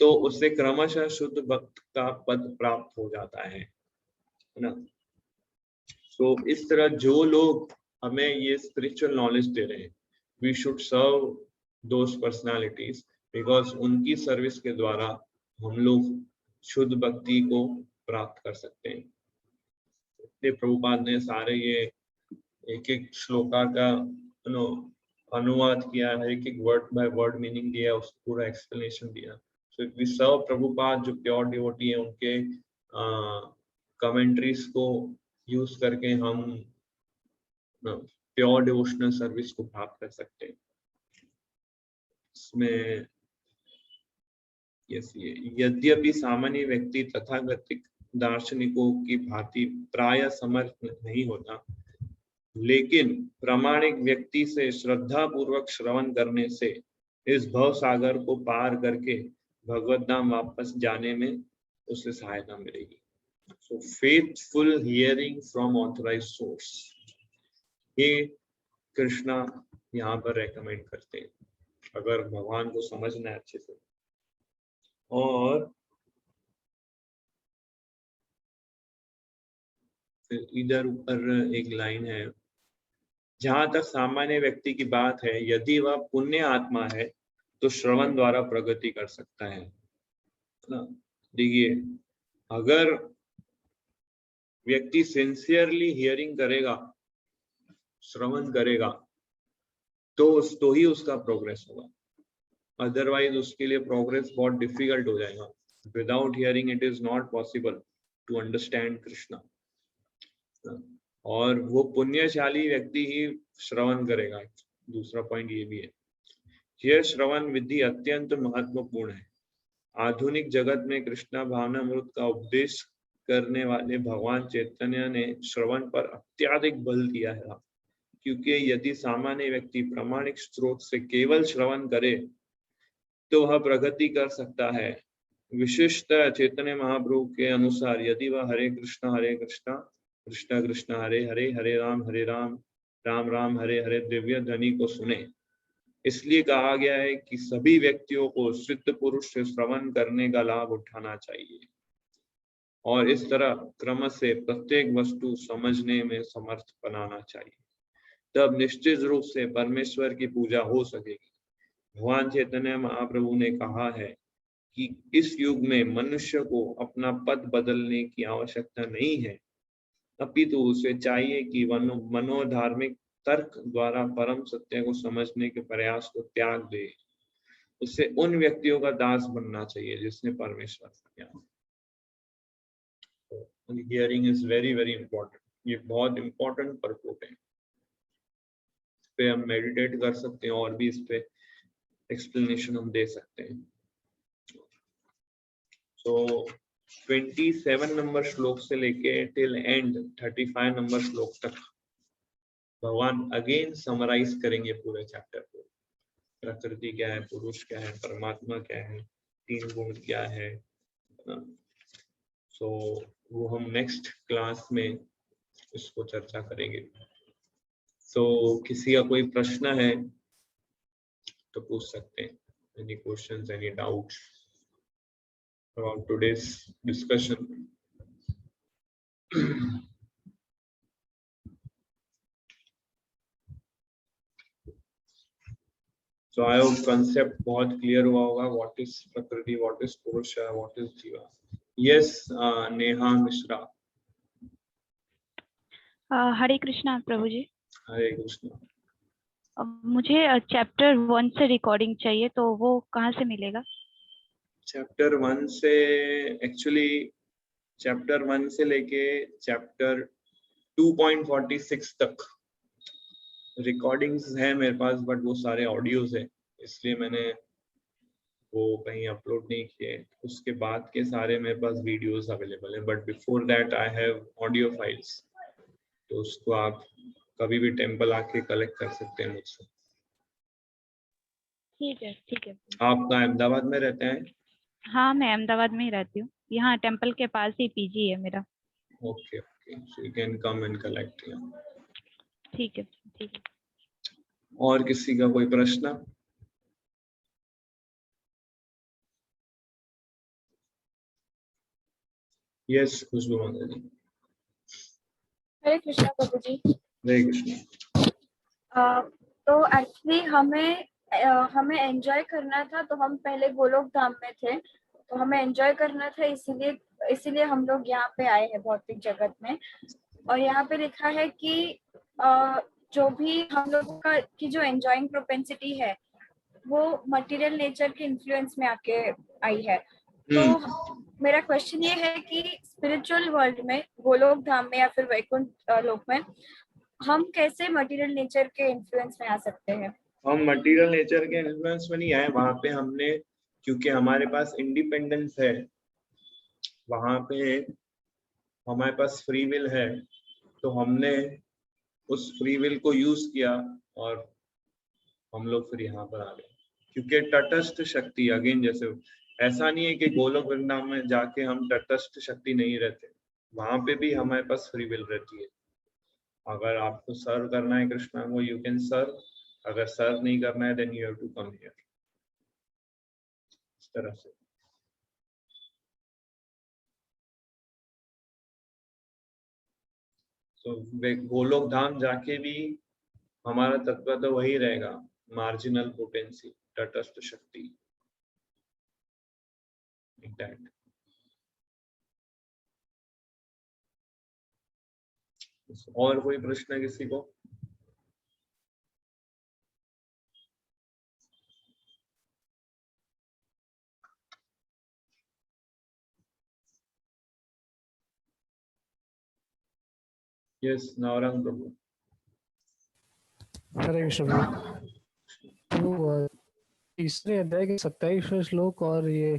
तो उसे क्रमशः शुद्ध भक्त का पद प्राप्त हो जाता है ना। तो इस तरह जो लोग हमें ये स्पिरिचुअल नॉलेज दे रहे हैं, we should serve those personalities, because उनकी सर्विस के द्वारा हम लोग शुद्ध भक्ति को प्राप्त कर सकते हैं। इसलिए प्रभुपाद ने सारे ये एक एक श्लोका का अनुवाद किया है, एक एक वर्ड बाय वर्ड मीनिंग दिया, उसको पूरा एक्सप्लेनेशन दिया। So if we serve Prabhupada जो प्योर डिवोटी है, उनके कमेंट्रीज को यूज करके हम प्योर डिवोशनल सर्विस को प्राप्त कर सकते हैं। इसमें यद्यपि सामान्य व्यक्ति तथागतिक दार्शनिकों की भांति प्राय समर्थ नहीं होता, लेकिन प्रामाणिक व्यक्ति से श्रद्धा पूर्वक श्रवण करने से इस भव सागर को पार करके भगवत धाम वापस जाने में उसे सहायता मिलेगी। सो faithful hearing from authorised source, ये कृष्णा यहाँ पर रेकमेंड करते हैं अगर भगवान को समझना है अच्छे से। और फिर इधर ऊपर एक लाइन है, जहां तक सामान्य व्यक्ति की बात है, यदि वह पुण्य आत्मा है तो श्रवण द्वारा प्रगति कर सकता है ना। देखिए, अगर व्यक्ति सिंसियरली हियरिंग करेगा, श्रवण करेगा, तो ही उसका प्रोग्रेस होगा, अदरवाइज उसके लिए प्रोग्रेस बहुत डिफिकल्ट हो जाएगा। Without hearing it is not possible to understand Krishna. और वो पुण्यशाली व्यक्ति ही श्रवण करेगा। दूसरा पॉइंट ये भी है, यह श्रवण विधि अत्यंत महत्वपूर्ण है। आधुनिक जगत में कृष्णा भावनामृत का उपदेश करने वाले भगवान चैतन्य ने श्रवण पर अत्यधिक बल दिया है, क्योंकि यदि सामान्य व्यक्ति प्रामाणिक स्रोत से केवल श्रवण करे तो वह प्रगति कर सकता है। विशिष्ट चैतन्य महाप्रभु के अनुसार यदि वह हरे कृष्णा कृष्णा कृष्णा हरे हरे, हरे राम राम राम हरे हरे दिव्य ध्वनि को सुने। इसलिए कहा गया है कि सभी व्यक्तियों को सिद्ध पुरुष से श्रवण करने का लाभ उठाना चाहिए और इस तरह क्रम से प्रत्येक वस्तु समझने में समर्थ बनाना चाहिए, तब निश्चित रूप से परमेश्वर की पूजा हो सकेगी। भगवान चैतन्य महाप्रभु ने कहा है कि इस युग में मनुष्य को अपना पद बदलने की आवश्यकता नहीं है, अपितु उसे चाहिए कि मनोधार्मिक तर्क द्वारा परम सत्य को समझने के प्रयास को त्याग दे। उसे उन व्यक्तियों का दास बनना चाहिए जिसने परमेश्वर का ज्ञान। Hearing is very very important. ये बहुत इंपॉर्टेंट परपोर्ट है, इस पे हम मेडिटेट कर सकते हैं और भी इस पे एक्सप्लेनेशन हम दे सकते हैं। तो 27 नंबर श्लोक से लेके टिल एंड 35 नंबर श्लोक तक भगवान अगेन समराइज करेंगे पूरे चैप्टर को। प्रकृति क्या है, पुरुष क्या है, परमात्मा क्या है, तीन गुण क्या है। सो वो हम नेक्स्ट क्लास में इसको चर्चा करेंगे। सो किसी का कोई प्रश्न है तो पूछ सकते हैं। Any questions, any doubts about today's discussion? So I hope concept बहुत क्लियर हुआ होगा। What is प्रकृति, what is पुरुष, what is जीवा। Yes, नेहा मिश्रा। हरे कृष्णा प्रभु जी। हरे कृष्णा। मुझे चैप्टर 1 से रिकॉर्डिंग चाहिए, तो वो कहाँ से मिलेगा? चैप्टर 1 से एक्चुअली चैप्टर 1 से लेके चैप्टर 2.46 तक रिकॉर्डिंग्स हैं मेरे पास, बट वो सारे ऑडियोज हैं, इसलिए मैंने वो कहीं अपलोड नहीं किए। उसके बाद के सारे मेरे पास वीडियोस अवेलेबल हैं, but before that I have audio files, तो उसको आप कभी भी टेम्पल आके कलेक्ट कर सकते हैं मुझसे। ठीक है, ठीक है। आप कहाँ अहमदाबाद में रहते हैं? हाँ, मैं अहमदाबाद में ही रहती हूँ। यहाँ टेम्पल के पास ही पीजी है मेरा। Okay okay, so you can come and collect. ठीक है, ठीक है। और किसी का कोई प्रश्न? यस, खुशबू माता जी। हरे कृष्णा प्रभु जी। हरे कृष्ण। तो एक्चुअली हमें एंजॉय करना था, तो हम पहले गोलोक धाम में थे, तो हमें एंजॉय करना था, इसीलिए हम लोग यहाँ पे आए हैं भौतिक जगत में। और यहाँ पे लिखा है कि जो भी हम लोगों का की जो एंजॉइंग प्रोपेंसिटी है वो मटेरियल नेचर के इन्फ्लुएंस में आके आई है। तो मेरा क्वेश्चन ये है कि स्पिरिचुअल वर्ल्ड में, गोलोक धाम में या फिर वैकुंठ लोक में, हम कैसे मटेरियल नेचर के इन्फ्लुएंस में आ सकते हैं? हम मटेरियल नेचर के इन्फ्लुएंस में नहीं आए, वहां पे हमने, क्योंकि हमारे पास इंडिपेंडेंस है, वहां पे हमारे पास फ्री विल है, तो हमने उस फ्री विल को यूज किया और हम लोग फिर यहाँ पर आ गए। क्योंकि तटस्थ शक्ति, अगेन जैसे ऐसा नहीं है कि गोलोक वृंदावन में जाके हम तटस्थ शक्ति नहीं रहते, वहां पे भी हमारे पास फ्री विल रहती है। अगर आपको सर्व करना है कृष्णा को, यू कैन सर्व। अगर सर्व नहीं करना है, then you have to come here. इस तरह से। तो गोलोक धाम जाके भी हमारा तत्व तो वही रहेगा, मार्जिनल पोटेंसी, तटस्थ शक्ति। और कोई प्रश्न किसी को? यस, नवरंग प्रभु। हरे कृष्ण प्रभु। तीसरे अध्याय के 27वें श्लोक और ये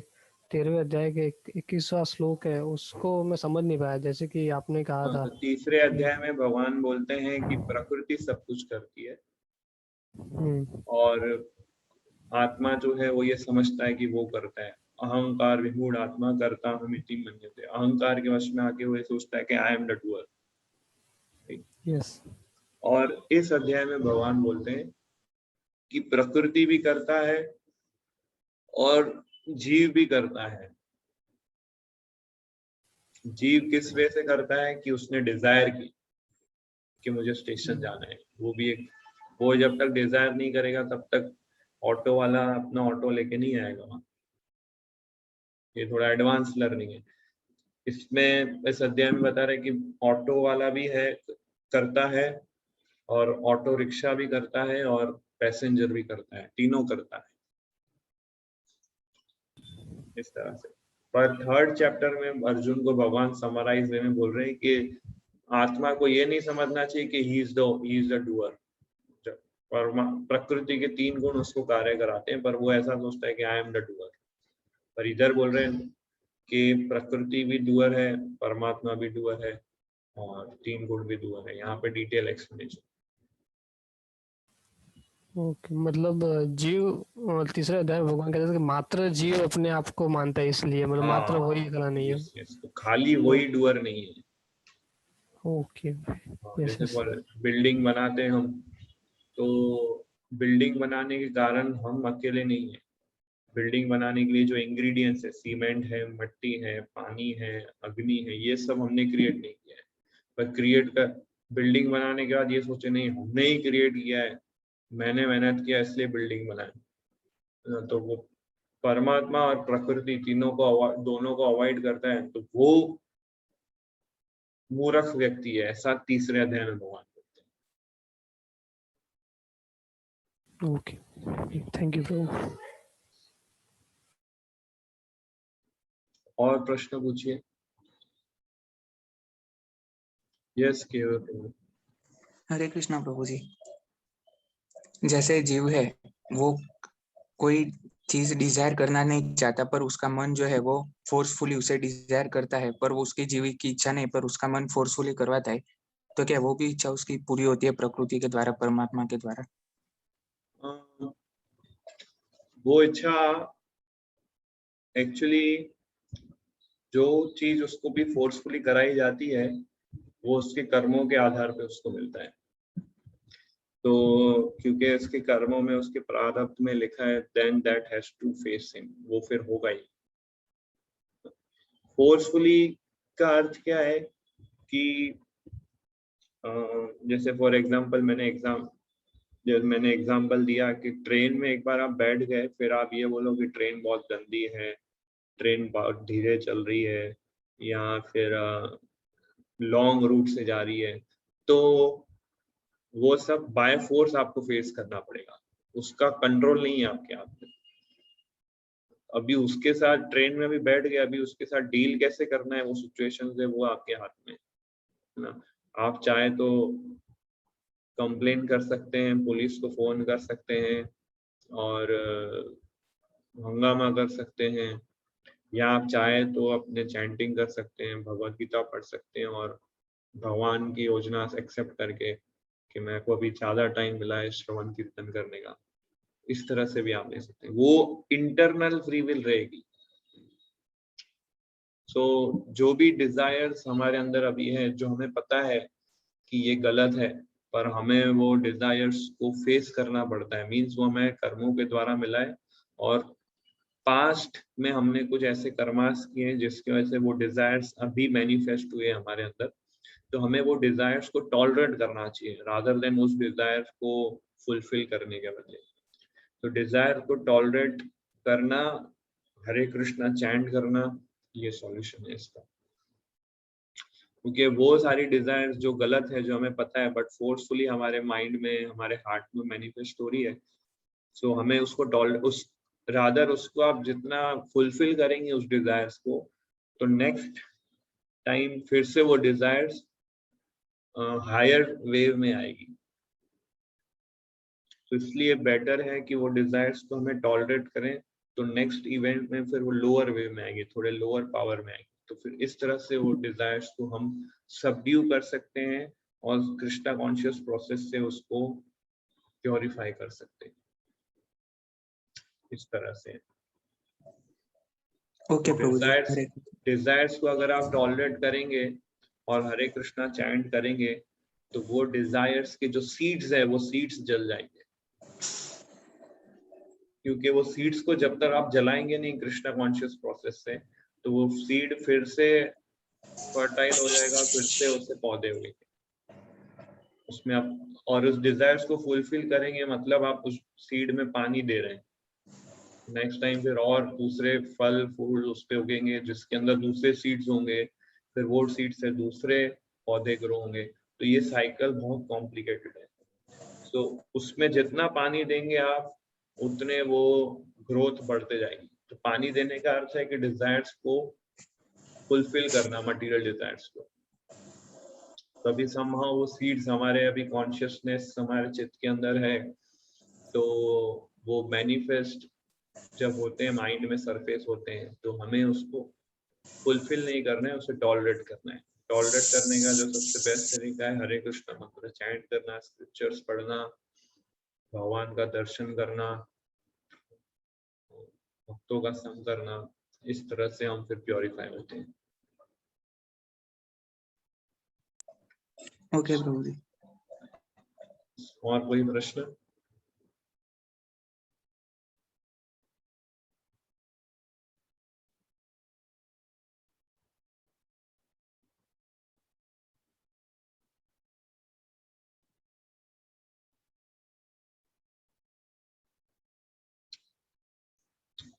13वें अध्याय के 21वां श्लोक है, उसको मैं समझ नहीं पाया, जैसे कि आपने कहा था। तो तीसरे अध्याय में भगवान बोलते हैं कि प्रकृति सब कुछ करती है और आत्मा जो है वो ये समझता है कि वो करता है। अहंकार विमूढ़ आत्मा करता हमिति मन्यते। अहंकार के वश में आके वो सोचता है कि I am the doer. Yes. और इस अध्याय में भगवान बोलते हैं कि प्रकृति भी करता है और जीव भी करता है। जीव किस वे से करता है कि उसने डिजायर की कि मुझे स्टेशन जाना है, वो भी एक, वो जब तक डिजायर नहीं करेगा तब तक ऑटो वाला अपना ऑटो लेके नहीं आएगा वहां। ये थोड़ा एडवांस लर्निंग है। इसमें इस अध्याय में बता रहे कि ऑटो वाला भी है, करता है, और ऑटो रिक्शा भी करता है, और पैसेंजर भी करता है, तीनों करता है इस तरह से। पर थर्ड चैप्टर में अर्जुन को भगवान समराइज वे में बोल रहे हैं कि आत्मा को ये नहीं समझना चाहिए कि ही इज द डूअर। प्रकृति के 3 गुण उसको कार्य कराते हैं, पर वो ऐसा सोचता है कि आई एम द डूअर। पर इधर बोल रहे हैं कि प्रकृति भी डूअर है, परमात्मा भी डूअर है, और 3 गुण भी डूअर है। यहाँ पे डिटेल एक्सप्लेनेशन। ओके, मतलब जीव तीसरे अध्याय में भगवान कहते हैं कि मात्र जीव अपने आप को मानता है, इसलिए मतलब मात्र वही अकेला नहीं है। यस, तो खाली वही डूअर नहीं है। ओके, जैसे बिल्डिंग बनाते हैं हम, तो बिल्डिंग बनाने के कारण हम अकेले नहीं है। बिल्डिंग बनाने के लिए जो इंग्रेडिएंट्स है, सीमेंट है, मिट्टी है, पानी है, अग्नि है, ये सब हमने क्रिएट नहीं किया है। पर क्रिएट कर बिल्डिंग बनाने के बाद ये सोचे नहीं हमने ही क्रिएट किया है, मैंने मेहनत किया इसलिए बिल्डिंग बनाई। तो वो परमात्मा और प्रकृति दोनों को अवॉइड करता है, तो वो मूर्ख व्यक्ति है, ऐसा तीसरे अध्याय में भगवान कहते हैं। ओके, थैंक यू प्रभु। और प्रश्न पूछिए। यस केवल प्रभु। हरे कृष्णा प्रभु जी। जैसे जीव है वो कोई चीज डिजायर करना नहीं चाहता, पर उसका मन जो है वो फोर्सफुली उसे डिजायर करता है, पर वो उसकी जीव की इच्छा नहीं, पर उसका मन फोर्सफुली करवाता है, तो क्या वो भी इच्छा उसकी पूरी होती है प्रकृति के द्वारा, परमात्मा के द्वारा? वो इच्छा एक्चुअली जो चीज उसको भी फोर्सफुली कराई जाती है वो उसके कर्मों के आधार पे उसको मिलता है। तो क्योंकि उसके कर्मों में, उसके प्रारब्ध में लिखा है then that has to face him, वो फिर होगा ही। फोर्सफुली का अर्थ क्या है कि जैसे फॉर एग्जांपल मैंने एग्जांपल दिया कि ट्रेन में एक बार आप बैठ गए, फिर आप ये बोलो कि ट्रेन बहुत गंदी है, ट्रेन बहुत धीरे चल रही है, या फिर लॉन्ग रूट से जा रही है, तो वो सब बाय फोर्स आपको फेस करना पड़ेगा, उसका कंट्रोल नहीं है आपके हाथ में। अभी उसके साथ ट्रेन में भी बैठ गए, अभी उसके साथ डील कैसे करना है वो सिचुएशन है, वो आपके हाथ में है ना। आप चाहे तो कंप्लेन कर सकते हैं, पुलिस को फोन कर सकते हैं और हंगामा कर सकते हैं, या आप चाहे तो अपने चैंटिंग कर सकते हैं, भगवत गीता पढ़ सकते हैं और भगवान की योजना एक्सेप्ट करके कि मेरे को अभी ज्यादा टाइम मिला है श्रवण कीर्तन करने का, इस तरह से भी आप ले सकते हैं। वो इंटरनल फ्री विल रहेगी। सो जो भी डिजायर्स हमारे अंदर अभी है, जो हमें पता है कि ये गलत है, पर हमें वो डिजायर्स को फेस करना पड़ता है, मीन्स वो हमें कर्मों के द्वारा मिला है, और पास्ट में हमने कुछ ऐसे कर्मास किए हैं जिसकी वजह से वो डिजायर्स अभी मैनिफेस्ट हुए हमारे अंदर। तो हमें वो डिजायर्स को टॉलरेट करना चाहिए रादर देन उस डिजायर्स को फुलफिल करने के बजाय। तो डिजायर को टॉलरेट करना, हरे कृष्णा चैंट करना, ये सॉल्यूशन है इसका। क्योंकि वो सारी डिजायर्स जो गलत है, जो हमें पता है, बट फोर्सफुली हमारे माइंड में, हमारे हार्ट में मैनिफेस्ट हो रही है, सो हमें उसको रादर उसको आप जितना फुलफिल करेंगे उस डिजायर्स को, तो नेक्स्ट टाइम फिर से वो डिजायर्स हायर वेव में आएगी। तो इसलिए बेटर है कि वो डिजायर्स को हमें टॉलरेट करें, तो नेक्स्ट इवेंट में फिर वो लोअर वेव में आएगी, थोड़े लोअर पावर में आएगी। तो फिर इस तरह से वो डिजायर्स को हम सबड्यू कर सकते हैं और कृष्णा कॉन्शियस प्रोसेस से उसको प्योरीफाई कर सकते हैं, इस तरह से। ओके प्रभु जी। डिजायर्स को अगर आप टॉलरेट करेंगे और हरे कृष्णा चैंट करेंगे, तो वो डिजायर्स के जो सीड्स है वो सीड्स जल जाएंगे, क्योंकि वो सीड्स को जब तक आप जलाएंगे नहीं कृष्णा कॉन्शियस प्रोसेस से, तो वो सीड फिर से फर्टाइल हो जाएगा, फिर से उससे पौधे होंगे उसमें आप, और उस डिजायर्स को फुलफिल करेंगे मतलब आप उस सीड में पानी दे रहे हैं। नेक्स्ट टाइम फिर और दूसरे फल फूल उस पे उगेंगे जिसके अंदर दूसरे सीड्स होंगे, फिर वो सीड से दूसरे पौधे ग्रो होंगे। तो ये साइकिल बहुत कॉम्प्लिकेटेड है। तो उसमें जितना पानी देंगे आप उतने वो ग्रोथ बढ़ते जाएगी। तो पानी देने का अर्थ है कि डिजायर्स को फुलफिल करना, मटेरियल डिजायर्स को। तभी somehow वो सीड्स हमारे अभी कॉन्शियसनेस हमारे चित्त के अंदर है, तो वो मैनिफेस्ट जब होते हैं माइंड में सरफेस होते हैं, तो हमें उसको फुलफिल नहीं करना है, उसे टॉलरेट करना है। टॉलरेट करने का जो सबसे बेस्ट तरीका है हरे कृष्ण मंत्र चैंट करना, स्क्रिप्चर्स पढ़ना, भगवान का दर्शन करना, भक्तों का संग करना। इस तरह से हम फिर प्योरीफाई होते हैं। ओके प्रभु जी। और कोई प्रश्न?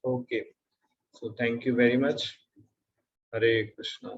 Okay, so thank you very much. Hare Krishna.